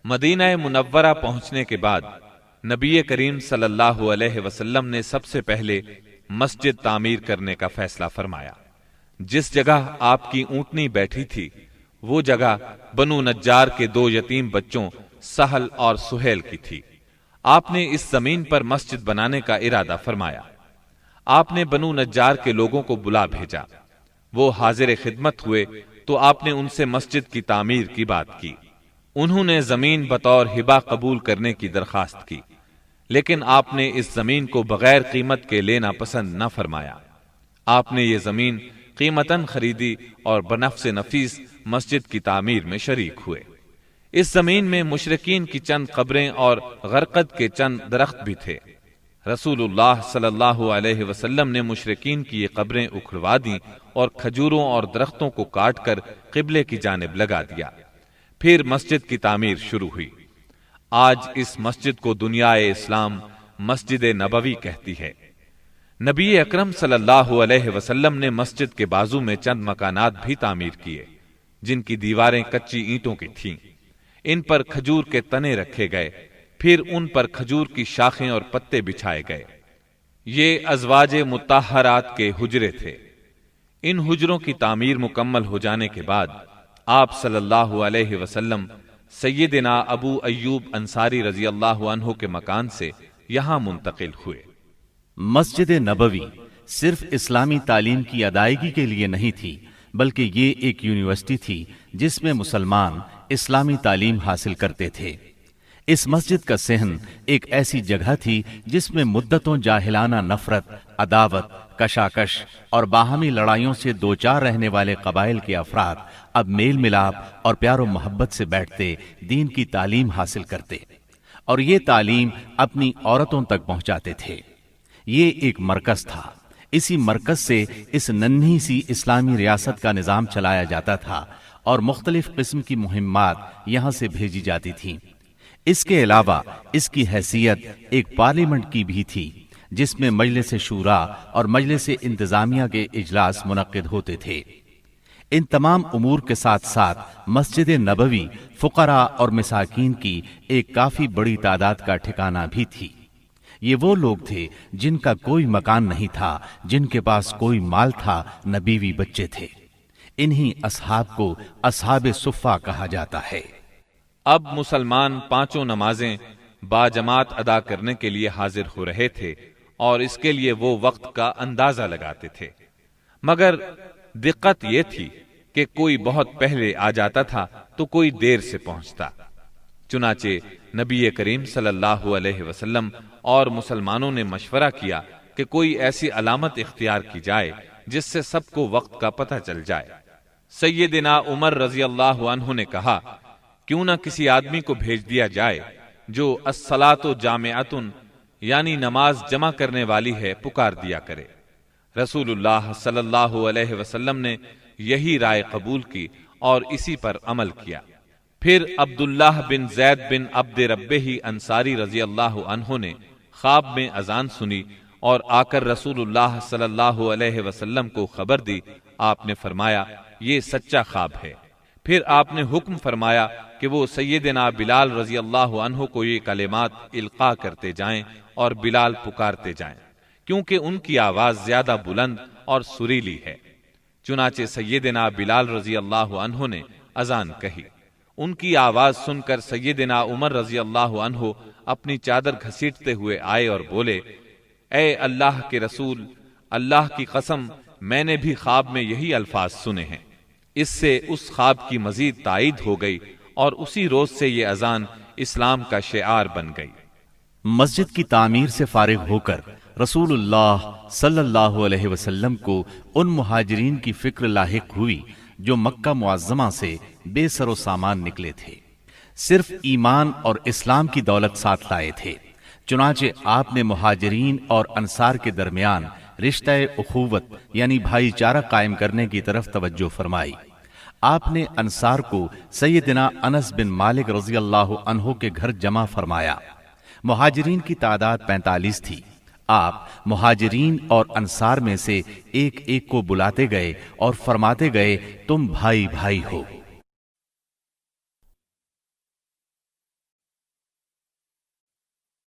مدینہ منورہ پہنچنے کے بعد نبی کریم صلی اللہ علیہ وسلم نے سب سے پہلے مسجد تعمیر کرنے کا فیصلہ فرمایا۔ جس جگہ آپ کی اونٹنی بیٹھی تھی وہ جگہ بنو نجار کے 2 یتیم بچوں سہل اور سہیل کی تھی۔ آپ نے اس زمین پر مسجد بنانے کا ارادہ فرمایا۔ آپ نے بنو نجار کے لوگوں کو بلا بھیجا۔ وہ حاضر خدمت ہوئے تو آپ نے ان سے مسجد کی تعمیر کی بات کی۔ انہوں نے زمین بطور ہبہ قبول کرنے کی درخواست کی، لیکن آپ نے اس زمین کو بغیر قیمت کے لینا پسند نہ فرمایا۔ آپ نے یہ زمین قیمتاً خریدی اور بنفس نفیس مسجد کی تعمیر میں شریک ہوئے۔ اس زمین میں مشرکین کی چند قبریں اور غرقد کے چند درخت بھی تھے۔ رسول اللہ صلی اللہ علیہ وسلم نے مشرکین کی یہ قبریں اکھڑوا دیں اور کھجوروں اور درختوں کو کاٹ کر قبلے کی جانب لگا دیا۔ پھر مسجد کی تعمیر شروع ہوئی۔ آج اس مسجد کو دنیا اسلام مسجد نبوی کہتی ہے۔ نبی اکرم صلی اللہ علیہ وسلم نے مسجد کے بازو میں چند مکانات بھی تعمیر کیے، جن کی دیواریں کچی اینٹوں کی تھیں۔ ان پر کھجور کے تنے رکھے گئے، پھر ان پر کھجور کی شاخیں اور پتے بچھائے گئے۔ یہ ازواج مطہرات کے حجرے تھے۔ ان حجروں کی تعمیر مکمل ہو جانے کے بعد آپ صلی اللہ علیہ وسلم سیدنا ابو ایوب انصاری رضی اللہ عنہ کے مکان سے یہاں منتقل ہوئے۔ مسجد نبوی صرف اسلامی تعلیم کی ادائیگی کے لیے نہیں تھی، بلکہ یہ ایک یونیورسٹی تھی جس میں مسلمان اسلامی تعلیم حاصل کرتے تھے۔ اس مسجد کا صحن ایک ایسی جگہ تھی جس میں مدتوں جاہلانہ نفرت، عداوت، کشاکش اور باہمی لڑائیوں سے دوچار رہنے والے قبائل کے افراد اب میل ملاپ اور پیار و محبت سے بیٹھتے، دین کی تعلیم حاصل کرتے اور یہ تعلیم اپنی عورتوں تک پہنچاتے تھے۔ یہ ایک مرکز تھا۔ اسی مرکز سے اس ننھی سی اسلامی ریاست کا نظام چلایا جاتا تھا اور مختلف قسم کی مہمات یہاں سے بھیجی جاتی تھیں۔ اس کے علاوہ اس کی حیثیت ایک پارلیمنٹ کی بھی تھی، جس میں مجلس شورا اور مجلس انتظامیہ کے اجلاس منعقد ہوتے تھے۔ ان تمام امور کے ساتھ ساتھ مسجد نبوی فقراء اور مساکین کی ایک کافی بڑی تعداد کا ٹھکانہ بھی تھی۔ یہ وہ لوگ تھے جن کا کوئی مکان نہیں تھا، جن کے پاس کوئی مال تھا، نہ بیوی بچے تھے۔ انہی اصحاب کو اصحاب صفہ کہا جاتا ہے۔ اب مسلمان 5 نمازیں باجماعت ادا کرنے کے لیے حاضر ہو رہے تھے اور اس کے لیے وہ وقت کا اندازہ لگاتے تھے، مگر دقت یہ تھی کہ کوئی بہت پہلے آ جاتا تھا تو کوئی دیر سے پہنچتا۔ چنانچہ نبی کریم صلی اللہ علیہ وسلم اور مسلمانوں نے مشورہ کیا کہ کوئی ایسی علامت اختیار کی جائے جس سے سب کو وقت کا پتہ چل جائے۔ سیدنا عمر رضی اللہ عنہ نے کہا، کیوں نہ کسی آدمی کو بھیج دیا جائے جو الصلاۃ جامعۃ یعنی نماز جمع کرنے والی ہے پکار دیا کرے۔ رسول اللہ صلی اللہ علیہ وسلم نے یہی رائے قبول کی اور اسی پر عمل کیا۔ پھر عبداللہ بن زید بن عبد ربہ انصاری رضی اللہ عنہ نے خواب میں اذان سنی اور آ کر رسول اللہ صلی اللہ علیہ وسلم کو خبر دی۔ آپ نے فرمایا، یہ سچا خواب ہے۔ پھر آپ نے حکم فرمایا کہ وہ سیدنا بلال رضی اللہ عنہ کو یہ کلمات القاء کرتے جائیں اور بلال پکارتے جائیں، کیونکہ ان کی آواز زیادہ بلند اور سریلی ہے۔ چنانچہ سیدنا بلال رضی اللہ عنہ نے اذان کہی۔ ان کی آواز سن کر سیدنا عمر رضی اللہ عنہ اپنی چادر گھسیٹتے ہوئے آئے اور بولے، اے اللہ کے رسول، اللہ کی قسم میں نے بھی خواب میں یہی الفاظ سنے ہیں۔ اس سے اس خواب کی مزید تائید ہو گئی اور اسی روز سے یہ اذان اسلام کا شعار بن گئی۔ مسجد کی تعمیر سے فارغ ہو کر رسول اللہ صلی اللہ علیہ وسلم کو ان مہاجرین کی فکر لاحق ہوئی جو مکہ معظمہ سے بے سر و سامان نکلے تھے، صرف ایمان اور اسلام کی دولت ساتھ لائے تھے۔ چنانچہ آپ نے مہاجرین اور انصار کے درمیان رشتہ اخوت یعنی بھائی چارہ قائم کرنے کی طرف توجہ فرمائی۔ آپ نے انصار کو سیدنا انس بن مالک رضی اللہ عنہ کے گھر جمع فرمایا۔ مہاجرین کی تعداد 45 تھی۔ آپ مہاجرین اور انصار میں سے ایک ایک کو بلاتے گئے اور فرماتے گئے تم بھائی بھائی ہو۔